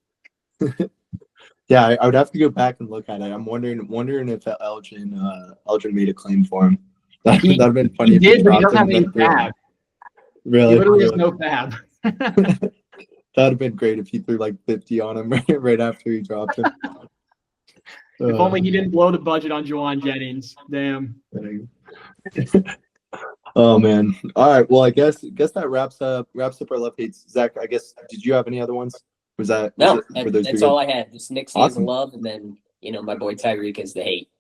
Yeah, I would have to go back and look at it. I'm wondering if Elgin made a claim for him. That'd have been funny. He did, but he doesn't have any fab. Really? He literally has no fab. That'd have been great if he threw like 50 on him right after he dropped him. If only he didn't blow the budget on Juwan Jennings. Damn. Oh man. All right. Well, I guess that wraps up our love hates. Zach, I guess did you have any other ones? That's all I had. Just Nixie Awesome. is the love, and then my boy Tyreek is the hate.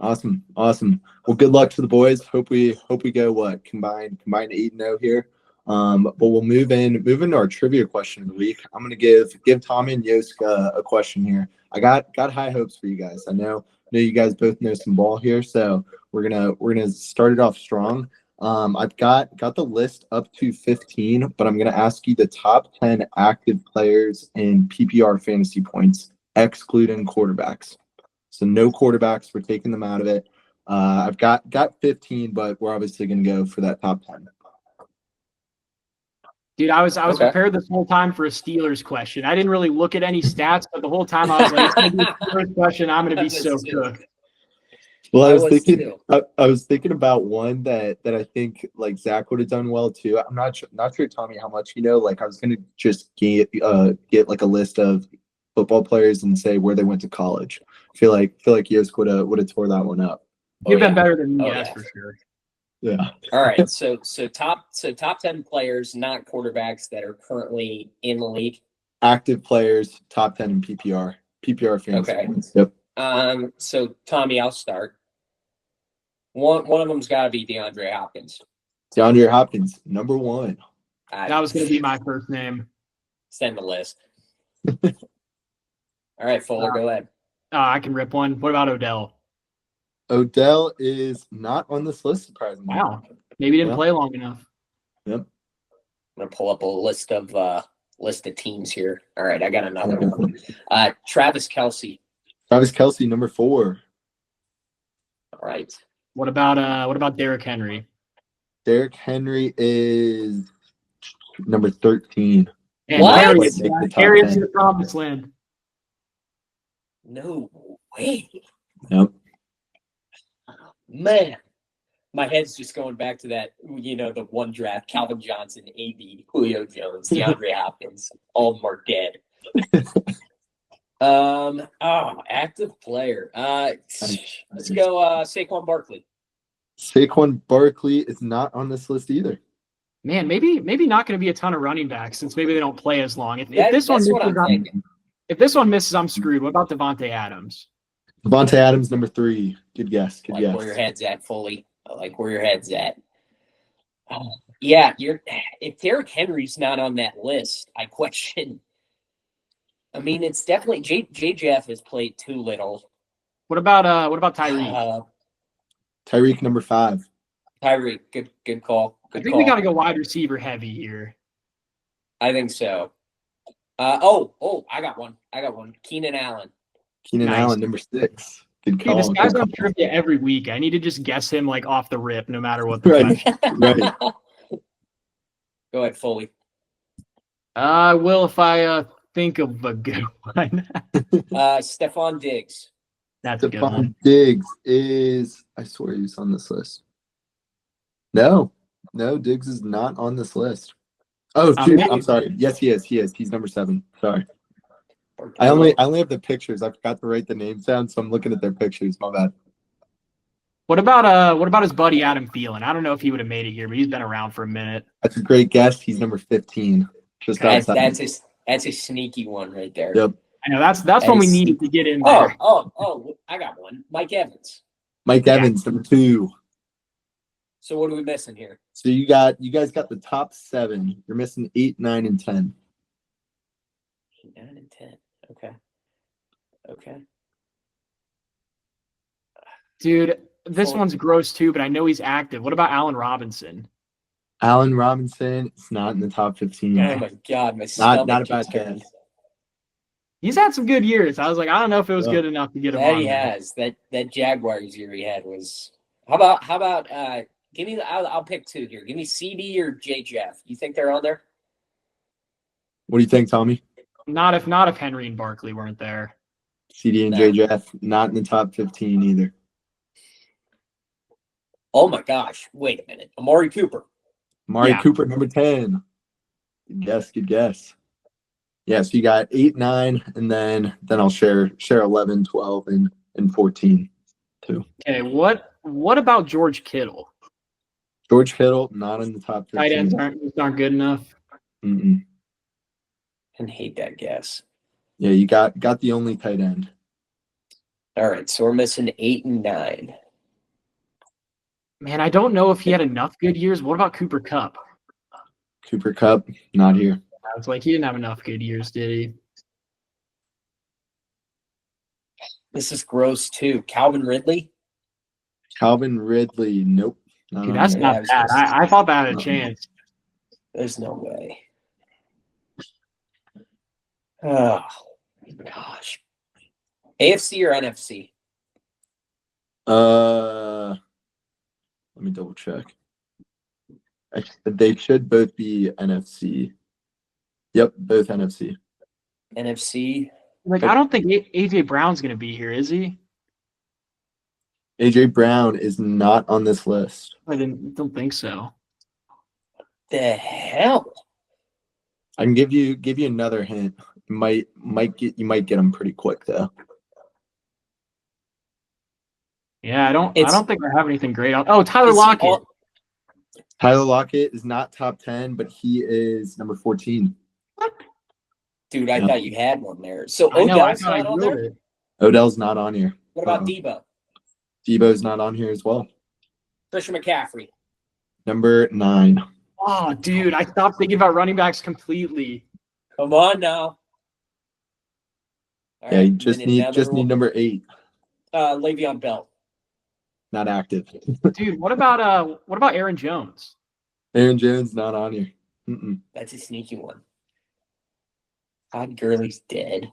Awesome. Well, good luck to the boys. Hope we go combined 8-0 here. But we'll move into our trivia question of the week. I'm gonna give Tommy and Yosk a question here. I got high hopes for you guys. I know you guys both know some ball here, so we're gonna start it off strong. I've got the list up to 15, but I'm gonna ask you the top 10 active players in PPR fantasy points, excluding quarterbacks. So no quarterbacks, we're taking them out of it. I've got 15, but we're obviously gonna go for that top 10. Dude, I was Okay. prepared this whole time for a Steelers question. I didn't really look at any stats, but the whole time I was like, it's gonna be a Steelers question. I'm gonna be so cooked. Well, I I was was thinking too. I was thinking about one that I think like Zach would have done well too. I'm not sure, Tommy, how much you know. Like I was gonna just get like a list of football players and say where they went to college. Feel like Yosk would have tore that one up. You've been yeah. better than me, Oh, that's yeah. for sure. Yeah. All right. So top 10 players, not quarterbacks, that are currently in the league. Active players, top 10 in PPR fantasy Okay. points. Yep. So Tommy, I'll start. One of them's got to be DeAndre Hopkins. DeAndre Hopkins, number 1. That was gonna be my first name. Send the list. All right, Fuller, go ahead. I can rip one. What about Odell? Odell is not on this list, surprisingly. Wow. Maybe he didn't Yeah. play long enough. Yep. I'm gonna pull up a list of teams here. All right, I got another one. Travis Kelce. Travis Kelce, number 4. All right. What about Derrick Henry? Derrick Henry is number 13. And What? Harry Make is the top Harry is 10. the promised land. No way. Yep. Man, my head's just going back to that, the one draft, Calvin Johnson, AB, Julio Jones, DeAndre Hopkins, all of them are dead. Active player. Let's go Saquon Barkley. Saquon Barkley is not on this list either. Man, maybe not going to be a ton of running backs since maybe they don't play as long. If That's what I'm thinking. If this one misses, I'm screwed. What about Devontae Adams? Devontae Adams, number 3. Good guess. Good guess. Where your head's at, Foley. I like where your head's at. Yeah, if Derrick Henry's not on that list, I question. I mean, it's definitely JJF has played too little. What about Tyreek? Tyreek, number 5. Tyreek, good call. I think we got to go wide receiver heavy here. I think so. I got one. Keenan Allen. Keenan Nice. Allen, number 6. Good Dude, call. this guy's Good on call. trivia every week. I need to just guess him like off the rip, no matter what the Right. question. Right. Go ahead, Foley. I will if I think of a good one. Stephon Diggs. That's a good one. Stephon Diggs is, I swear he's on this list. No, Diggs is not on this list. Oh, shoot, I'm sorry. Yes, he is. He's number 7. Sorry. I only have the pictures. I forgot to write the names down, so I'm looking at their pictures. My bad. What about his buddy Adam Thielen? I don't know if he would have made it here, but he's been around for a minute. That's a great guess. He's number 15. Just outside. That's a sneaky one right there. Yep. I know that's when we needed to get in there. I got one. Mike Evans. Mike Evans, number 2. So what are we missing here? So you guys got the top 7. You're missing 8, 9, and 10. 9 and 10. Okay. Dude, this one's gross too, but I know he's active. What about Allen Robinson? Allen Robinson is not in the top 15 Oh yet. my God, my stomach Not a just bad turned. guess. He's had some good years. I was like, I don't know if it was good enough to get him That on he there. has. That Jaguars year he had was. How about give me? I'll pick 2 here. Give me CD or J Jeff. You think they're on there? What do you think, Tommy? Not if Henry and Barkley weren't there. CD and No. JJF, not in the top 15 either. Oh my gosh! Wait a minute. Amari Cooper. Amari Cooper, number 10. Good guess. Yeah, so you got 8, 9, and then I'll share 11, 12, and 14 too. Okay, what about George Kittle? George Kittle, not in the top 15. Tight ends aren't good enough. Mm-mm. I hate that guess. Yeah, you got the only tight end. All right, so we're missing 8 and 9. Man, I don't know if he had enough good years. What about Cooper Kupp? Cooper Kupp, not here. I was like, he didn't have enough good years, did he? This is gross too. Calvin Ridley. Calvin Ridley, nope. Dude, that's Yeah, not bad. I thought that had a chance. There's no way. Oh gosh. AFC or NFC? Let me double check. They should both be NFC. Yep, both NFC. NFC. Like, I don't think AJ Brown's gonna be here, is he? AJ Brown is not on this list. I don't think so. The hell? I can give you another hint. You might get him pretty quick though. Yeah, I don't think I have anything great on. Oh, Tyler Lockett. Tyler Lockett is not top 10, but he is number 14. What? Dude, I thought you had one there. So I know, Odell's not on there? Odell's not on here. What about Debo? Debo's not on here as well. Christian McCaffrey. Number 9. Oh, dude, I stopped thinking about running backs completely. Come on now. All Yeah, right, you just need number 8. Le'Veon Bell. Not active. Dude, what about Aaron Jones? Aaron Jones not on here. Mm-mm. That's a sneaky one. Todd Gurley's dead.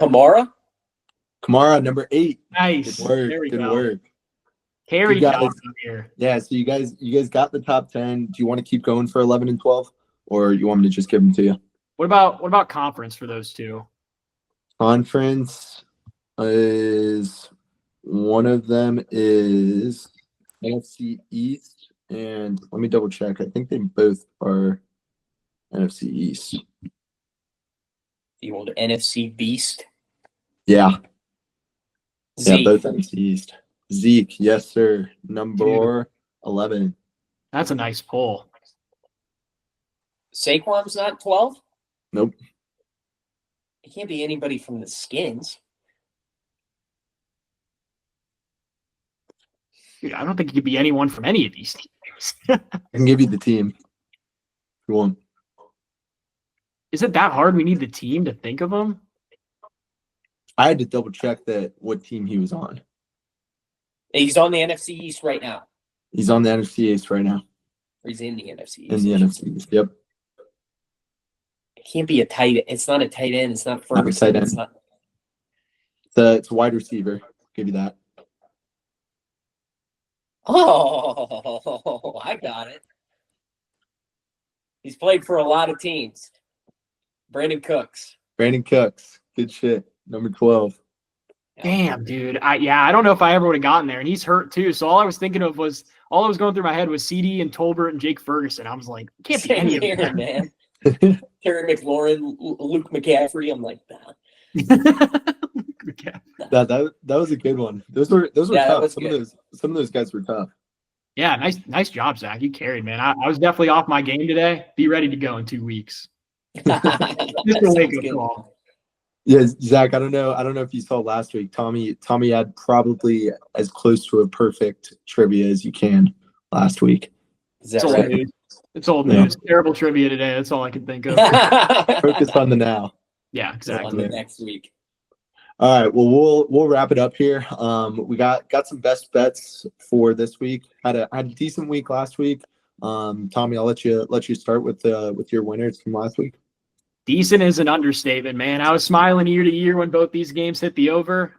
Kamara number 8. Nice. Good work. There we Good go. work. Carry You guys- Jones up here. Yeah, so you guys got the top 10. Do you want to keep going for 11 and 12, or you want me to just give them to you? What about conference for those two? Conference is one of them is NFC East, and let me double check. I think they both are NFC East. the old NFC beast. Yeah. Zeke. Yeah, both NFC East. Zeke, yes, sir. Number 11. That's a nice pull. Saquon's not 12? Nope. It can't be anybody from the Skins. Dude, I don't think it could be anyone from any of these teams. I can give you the team if you want. Is it that hard? We need the team to think of them? I had to double check what team he was on. He's on the NFC East right now. He's on the NFC East right now. Or he's in the NFC East. In the NFC East, yep. It can't be a tight end. It's not a tight end. It's not Ferguson. tight end. It's not. It's a wide receiver. Give you that. Oh, I got it. He's played for a lot of teams. Brandon Cooks. Brandon Cooks. Good shit. Number 12. Damn, dude. I don't know if I ever would have gotten there. And he's hurt too. So all I was thinking of was all I was going through my head was CD and Tolbert and Jake Ferguson. I was like, can't be any of them. Man. Terry McLaurin, Luke McCaffrey. I'm like, nah. That was a good one. Those were tough. Some of those guys were tough. Yeah, nice job, Zach. You carried, man. I was definitely off my game today. Be ready to go in 2 weeks. Just a wake-up call. Yeah, Zach, I don't know if you saw last week. Tommy had probably as close to a perfect trivia as you can last week. Is that right? It's old news. Terrible trivia today. That's all I can think of. Focus on the now. Yeah, exactly. On the next week. All right. Well, we'll wrap it up here. We got some best bets for this week. Had a decent week last week. Tommy, I'll let you start with your winners from last week. Decent is an understatement, man. I was smiling year to year when both these games hit the over.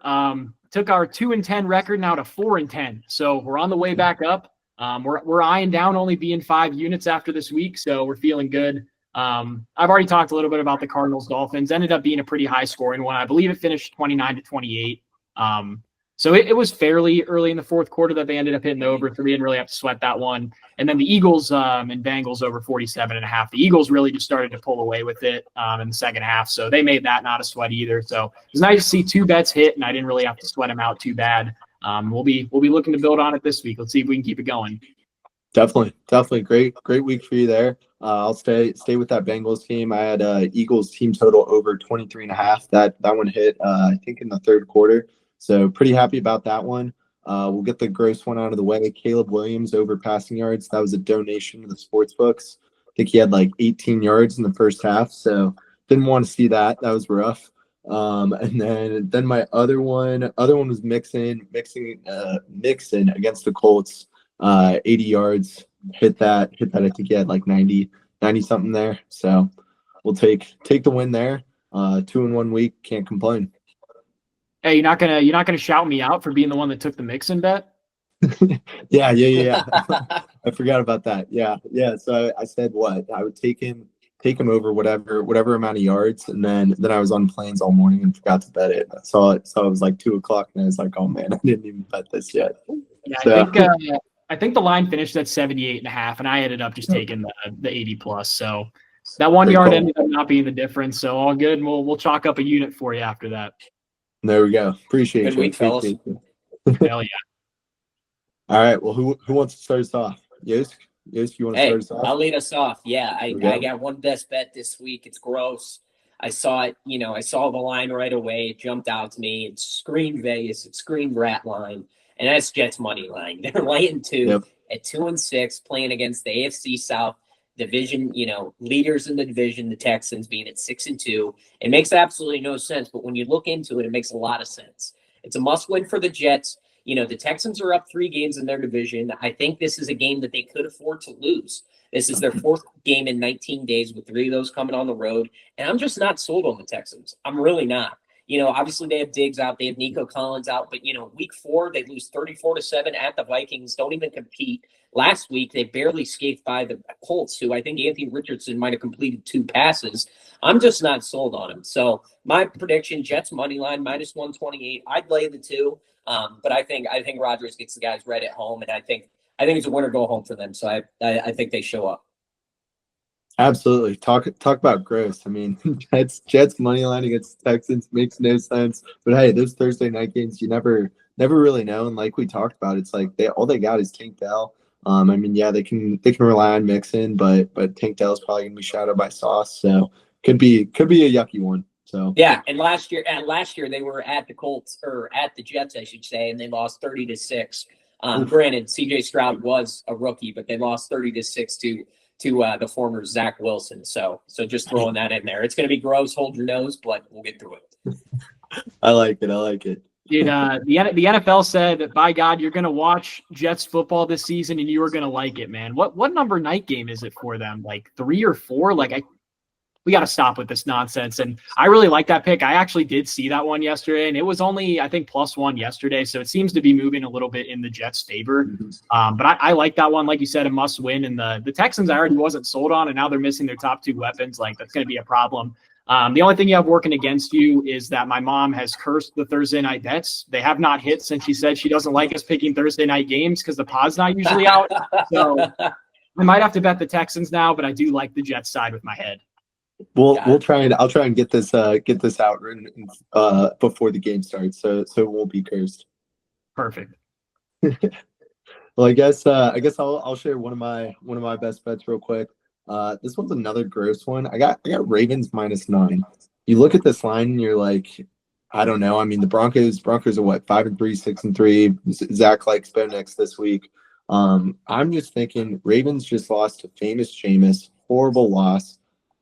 Took our 2-10 record now to 4-10. So we're on the way back up. We're eyeing down only being 5 units after this week, so we're feeling good. I've already talked a little bit about the Cardinals Dolphins. Ended up being a pretty high scoring one. I believe it finished 29-28. So it was fairly early in the fourth quarter that they ended up hitting the over, so we didn't really have to sweat that one. And then the Eagles and Bengals over 47.5. The Eagles really just started to pull away with it in the second half, so they made that not a sweat either. So it was nice to see 2 bets hit, and I didn't really have to sweat them out too bad. We'll be looking to build on it this week. Let's see if we can keep it going. Definitely great week for you there. I'll stay with that Bengals team. I had Eagles team total over 23.5. That one hit I think in the third quarter. So pretty happy about that one. We'll get the gross one out of the way. Caleb Williams over passing yards. That was a donation to the sports books. I think he had like 18 yards in the first half, so didn't want to see that. That was rough. And then my other one was Mixon against the Colts. 80 yards. Hit that. I think he had like 90 something there. So we'll take the win there. 2-in-1 week. Can't complain. Hey, you're not gonna shout me out for being the one that took the Mixon bet? Yeah. I forgot about that. Yeah. So I said what? I would take him over whatever amount of yards, and then I was on planes all morning and forgot to bet it. I saw it was like 2:00, and I was like, oh man, I didn't even bet this yet. Yeah, So. I think the line finished at 78.5, and I ended up just taking the 80 plus. So that 1 yard ended up not being the difference. So all good. And we'll chalk up a unit for you after that. There we go. Appreciate Good week, fellas. Hell yeah. All right. Well, who wants to start us off? YOSK, you want to start us off? I'll lead us off. Yeah, I got one best bet this week. It's gross. I saw it. I saw the line right away. It jumped out to me. It screamed Vegas. It screamed rat line. And that's Jets money line. They're laying 2 at 2-6, playing against the AFC South division, leaders in the division, the Texans being at 6-2. It makes absolutely no sense, but when you look into it, it makes a lot of sense. It's a must win for the Jets. The Texans are up 3 games in their division. I think this is a game that they could afford to lose. This is their 4th game in 19 days with 3 of those coming on the road. And I'm just not sold on the Texans. I'm really not. Obviously they have Diggs out. They have Nico Collins out. But, week 4, they lose 34-7 at the Vikings. Don't even compete. Last week, they barely scaped by the Colts, who I think Anthony Richardson might have completed 2 passes. I'm just not sold on him. So my prediction, Jets money line, -128. I'd lay the 2. But I think Rodgers gets the guys right at home. And I think it's a winner go home for them. So I think they show up. Absolutely. Talk about gross. I mean, Jets money line against Texans makes no sense. But hey, those Thursday night games, you never really know. And like we talked about, it's like all they got is Tank Dell. I mean, yeah, they can rely on Mixon, but Tank Dell is probably gonna be shadowed by Sauce, so could be a yucky one. So yeah, and last year they were at the Colts, or at the Jets, I should say, and they lost 30-6. Granted, CJ Stroud was a rookie, but they lost 30-6 to the former Zach Wilson. So just throwing that in there. It's going to be gross. Hold your nose, but we'll get through it. I like it. Dude, the NFL said that, by God, you're going to watch Jets football this season and you are going to like it, man. What number night game is it for them? Like 3 or 4? We got to stop with this nonsense. And I really like that pick. I actually did see that one yesterday, and it was only, I think, +1 yesterday. So it seems to be moving a little bit in the Jets' favor. But I like that one. Like you said, a must win. And the Texans I already wasn't sold on, and now they're missing their top 2 weapons. Like, that's going to be a problem. The only thing you have working against you is that my mom has cursed the Thursday night bets. They have not hit since she said she doesn't like us picking Thursday night games because the pod's not usually out. So I might have to bet the Texans now, but I do like the Jets side with my head. I'll try and get this out before the game starts, so it won't be cursed. Perfect. Well, I guess I'll share one of my best bets real quick. This one's another gross one. I got Ravens -9. You look at this line and you're like, I don't know. I mean, the Broncos are what, 5-3, 6-3. Zach likes Bo Nix this week. I'm just thinking Ravens just lost to famous Jameis. Horrible loss.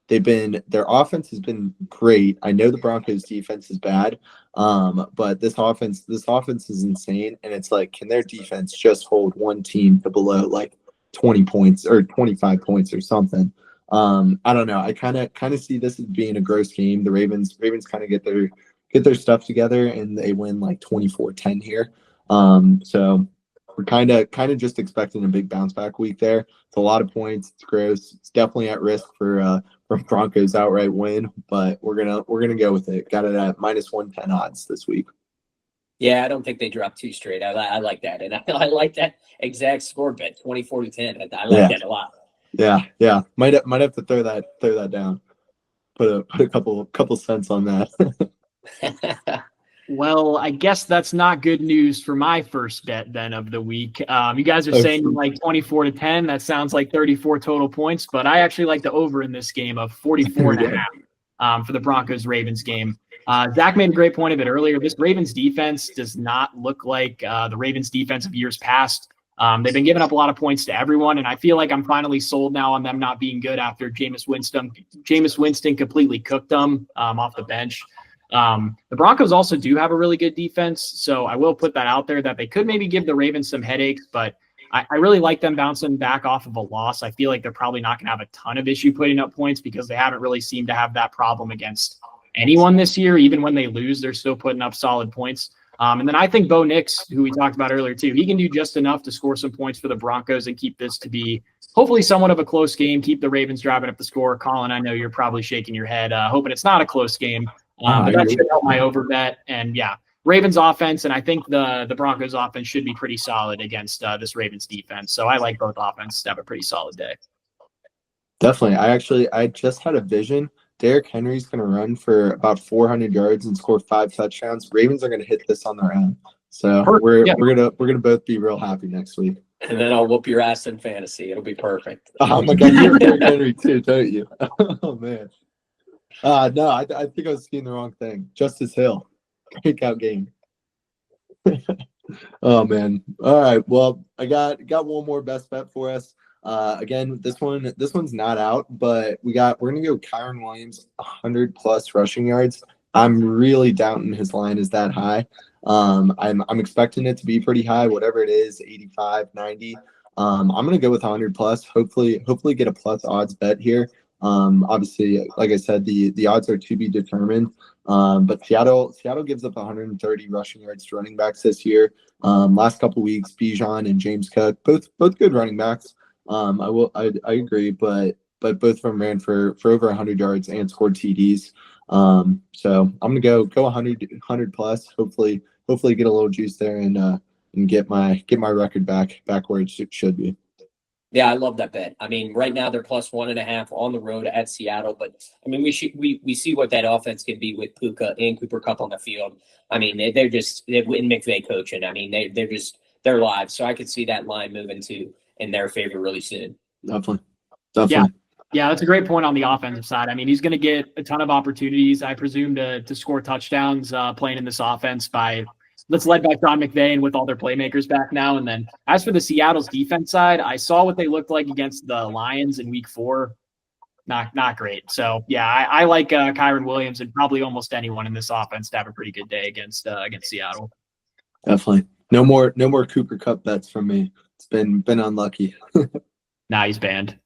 Their offense has been great. I know the Broncos defense is bad, but this offense is insane. And it's like, can their defense just hold one team to below like 20 points or 25 points or something? I don't know. I kind of see this as being a gross game. The Ravens kind of get their stuff together and they win like 24-10 here. So we're kind of just expecting a big bounce back week there. It's a lot of points. It's gross. It's definitely at risk for Broncos outright win, but we're gonna go with it. Got it at -110 odds this week. Yeah, I don't think they drop 2 straight. I like that, and I like that exact score bet, 24-10. I like that a lot. Yeah. Might have to throw that down. Put a couple cents on that. Well, I guess that's not good news for my first bet then of the week. You guys are saying like 24-10. That sounds like 34 total points, but I actually like the over in this game of 44.5 for the Broncos-Ravens game. Zach made a great point of it earlier. This Ravens defense does not look like the Ravens defense of years past. They've been giving up a lot of points to everyone, and I feel like I'm finally sold now on them not being good after Jameis Winston completely cooked them off the bench. The Broncos also do have a really good defense, so I will put that out there that they could maybe give the Ravens some headaches, but I really like them bouncing back off of a loss. I feel like they're probably not going to have a ton of issue putting up points because they haven't really seemed to have that problem against anyone this year. Even when they lose, they're still putting up solid points. And then I think Bo Nix, who we talked about earlier too, he can do just enough to score some points for the Broncos and keep this to be hopefully somewhat of a close game, keep the Ravens driving up the score. Colin, I know you're probably shaking your head, hoping it's not a close game. But that should help my over bet. And yeah, Ravens offense, and I think the Broncos offense should be pretty solid against this Ravens defense. So I like both offenses to have a pretty solid day. Definitely. I just had a vision. Derrick Henry's going to run for about 400 yards and score 5 touchdowns. Ravens are going to hit this on their own. So we're gonna both be real happy next week. And then I'll whoop your ass in fantasy. It'll be perfect. Oh my God, you have Derrick Henry too, don't you? Oh man. No, I think I was seeing the wrong thing. Justice Hill, breakout game. Oh man. All right. Well, I got one more best bet for us. Again, this one's not out, but we're gonna go Kyron Williams 100+ rushing yards. I'm really doubting his line is that high. I'm expecting it to be pretty high, whatever it is, 85, 90. I'm gonna go with 100+. Hopefully get a plus odds bet here. Obviously, like I said, the odds are to be determined. But Seattle gives up 130 rushing yards to running backs this year. Last couple weeks, Bijan and James Cook, both good running backs. I agree, but both of them ran for over 100 yards and scored TDs. So I'm gonna go 100+. Hopefully get a little juice there and get my record back where it should be. Yeah, I love that bet. I mean, right now they're +1.5 on the road at Seattle, but I mean, we see what that offense can be with Puka and Cooper Kupp on the field. I mean, they're in McVay coaching. I mean, they're live, so I could see that line moving in their favor really soon. Definitely. Yeah, that's a great point on the offensive side. I mean, he's going to get a ton of opportunities, I presume, to score touchdowns playing in this offense that's led by Sean McVay and with all their playmakers back now. And then as for the Seattle's defense side, I saw what they looked like against the Lions in week 4. Not great. So yeah, I like Kyron Williams and probably almost anyone in this offense to have a pretty good day against Seattle. Definitely. No more Cooper Kupp bets from me. It's been unlucky. Nah, he's banned.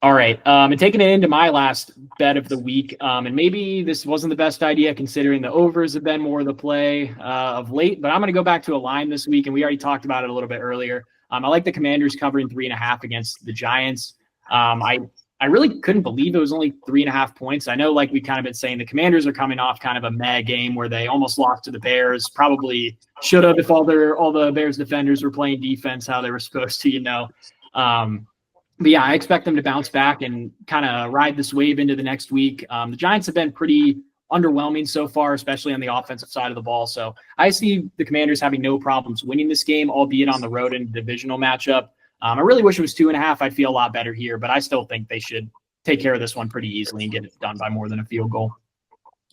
All right. And taking it into my last bet of the week, and maybe this wasn't the best idea considering the overs have been more of the play of late, but I'm going to go back to a line this week, and we already talked about it a little bit earlier. I like the Commanders covering 3.5 against the Giants. I really couldn't believe it was only 3.5 points. I know, like we kind of been saying, the Commanders are coming off kind of a meh game where they almost lost to the Bears. Probably should have if all the Bears defenders were playing defense how they were supposed to, But yeah, I expect them to bounce back and kind of ride this wave into the next week. The Giants have been pretty underwhelming so far, especially on the offensive side of the ball. So I see the Commanders having no problems winning this game, albeit on the road in a divisional matchup. I really wish it was 2.5. I'd feel a lot better here, but I still think they should take care of this one pretty easily and get it done by more than a field goal.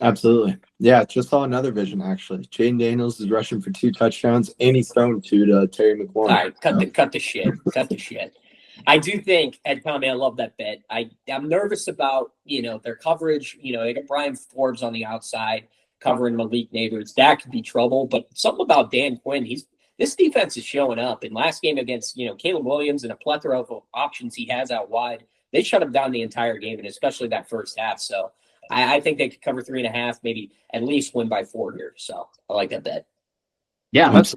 Absolutely. Yeah, just saw another vision, actually. Jaden Daniels is rushing for 2 touchdowns, and he's throwing 2 to Terry McLaurin. All right, cut the shit. Cut the shit. I do think, and Tommy, I love that bet. I'm nervous about, their coverage. They got Brian Forbes on the outside covering Malik Neighbors. That could be trouble, but something about Dan Quinn, this defense is showing up. In last game against, Caleb Williams and a plethora of options he has out wide, they shut him down the entire game, and especially that first half. So I think they could cover 3.5, maybe at least win by 4 here. So I like that bet. Yeah, that's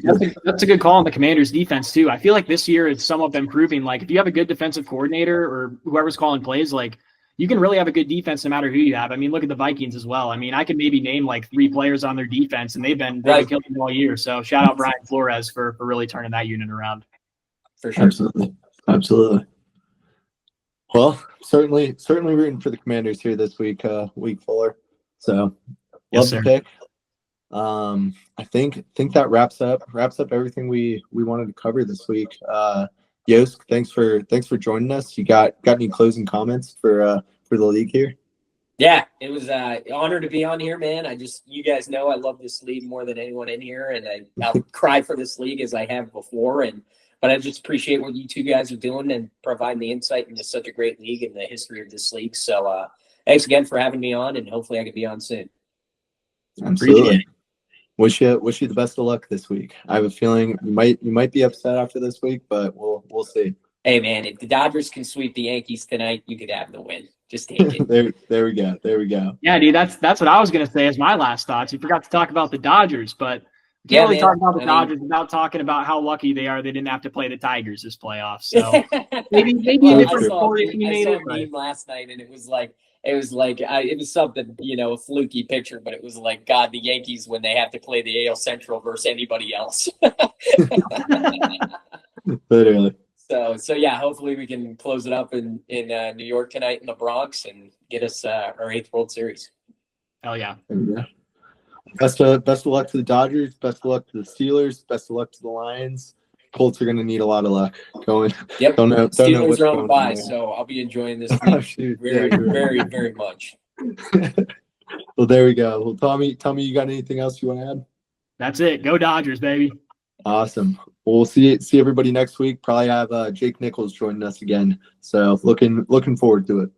a good call on the Commanders' defense too. I feel like this year it's somewhat been proving, like if you have a good defensive coordinator or whoever's calling plays, like you can really have a good defense no matter who you have. I mean, look at the Vikings as well. I mean, I could maybe name like 3 players on their defense, and they've been killing them all year. So shout out Brian Flores for really turning that unit around. For sure. Absolutely. Well, certainly rooting for the Commanders here this week, week 4. So love the pick. I think that wraps up everything we wanted to cover this week. YOSK, thanks for joining us. You got any closing comments for the league here? Yeah, it was an honor to be on here, man. You guys know I love this league more than anyone in here, and I'll cry for this league as I have before. But I just appreciate what you two guys are doing and providing the insight into such a great league and the history of this league. So thanks again for having me on, and hopefully I can be on soon. Absolutely. Wish you the best of luck this week. I have a feeling you might be upset after this week, but we'll see. Hey man, if the Dodgers can sweep the Yankees tonight, you could have the win. Just take it. There we go. There we go. Yeah, dude, that's what I was gonna say as my last thoughts. You forgot to talk about the Dodgers, but you can't really talk about the Dodgers without talking about how lucky they are they didn't have to play the Tigers this playoff. So maybe well, a different story if you made it. I saw a meme last night, and it was something, a fluky picture, but it was like, God, the Yankees when they have to play the AL Central versus anybody else. Literally. So yeah, hopefully we can close it up in New York tonight in the Bronx and get us our 8th World Series. Hell yeah. Best of luck to the Dodgers. Best of luck to the Steelers. Best of luck to the Lions. Colts are going to need a lot of luck going. Yep. Don't know Steelers are on the bye, so I'll be enjoying this week very, very much. Well, there we go. Well, Tommy, you got anything else you want to add? That's it. Go Dodgers, baby. Awesome. Well, we'll see everybody next week. Probably have Jake Nichols joining us again. So looking forward to it.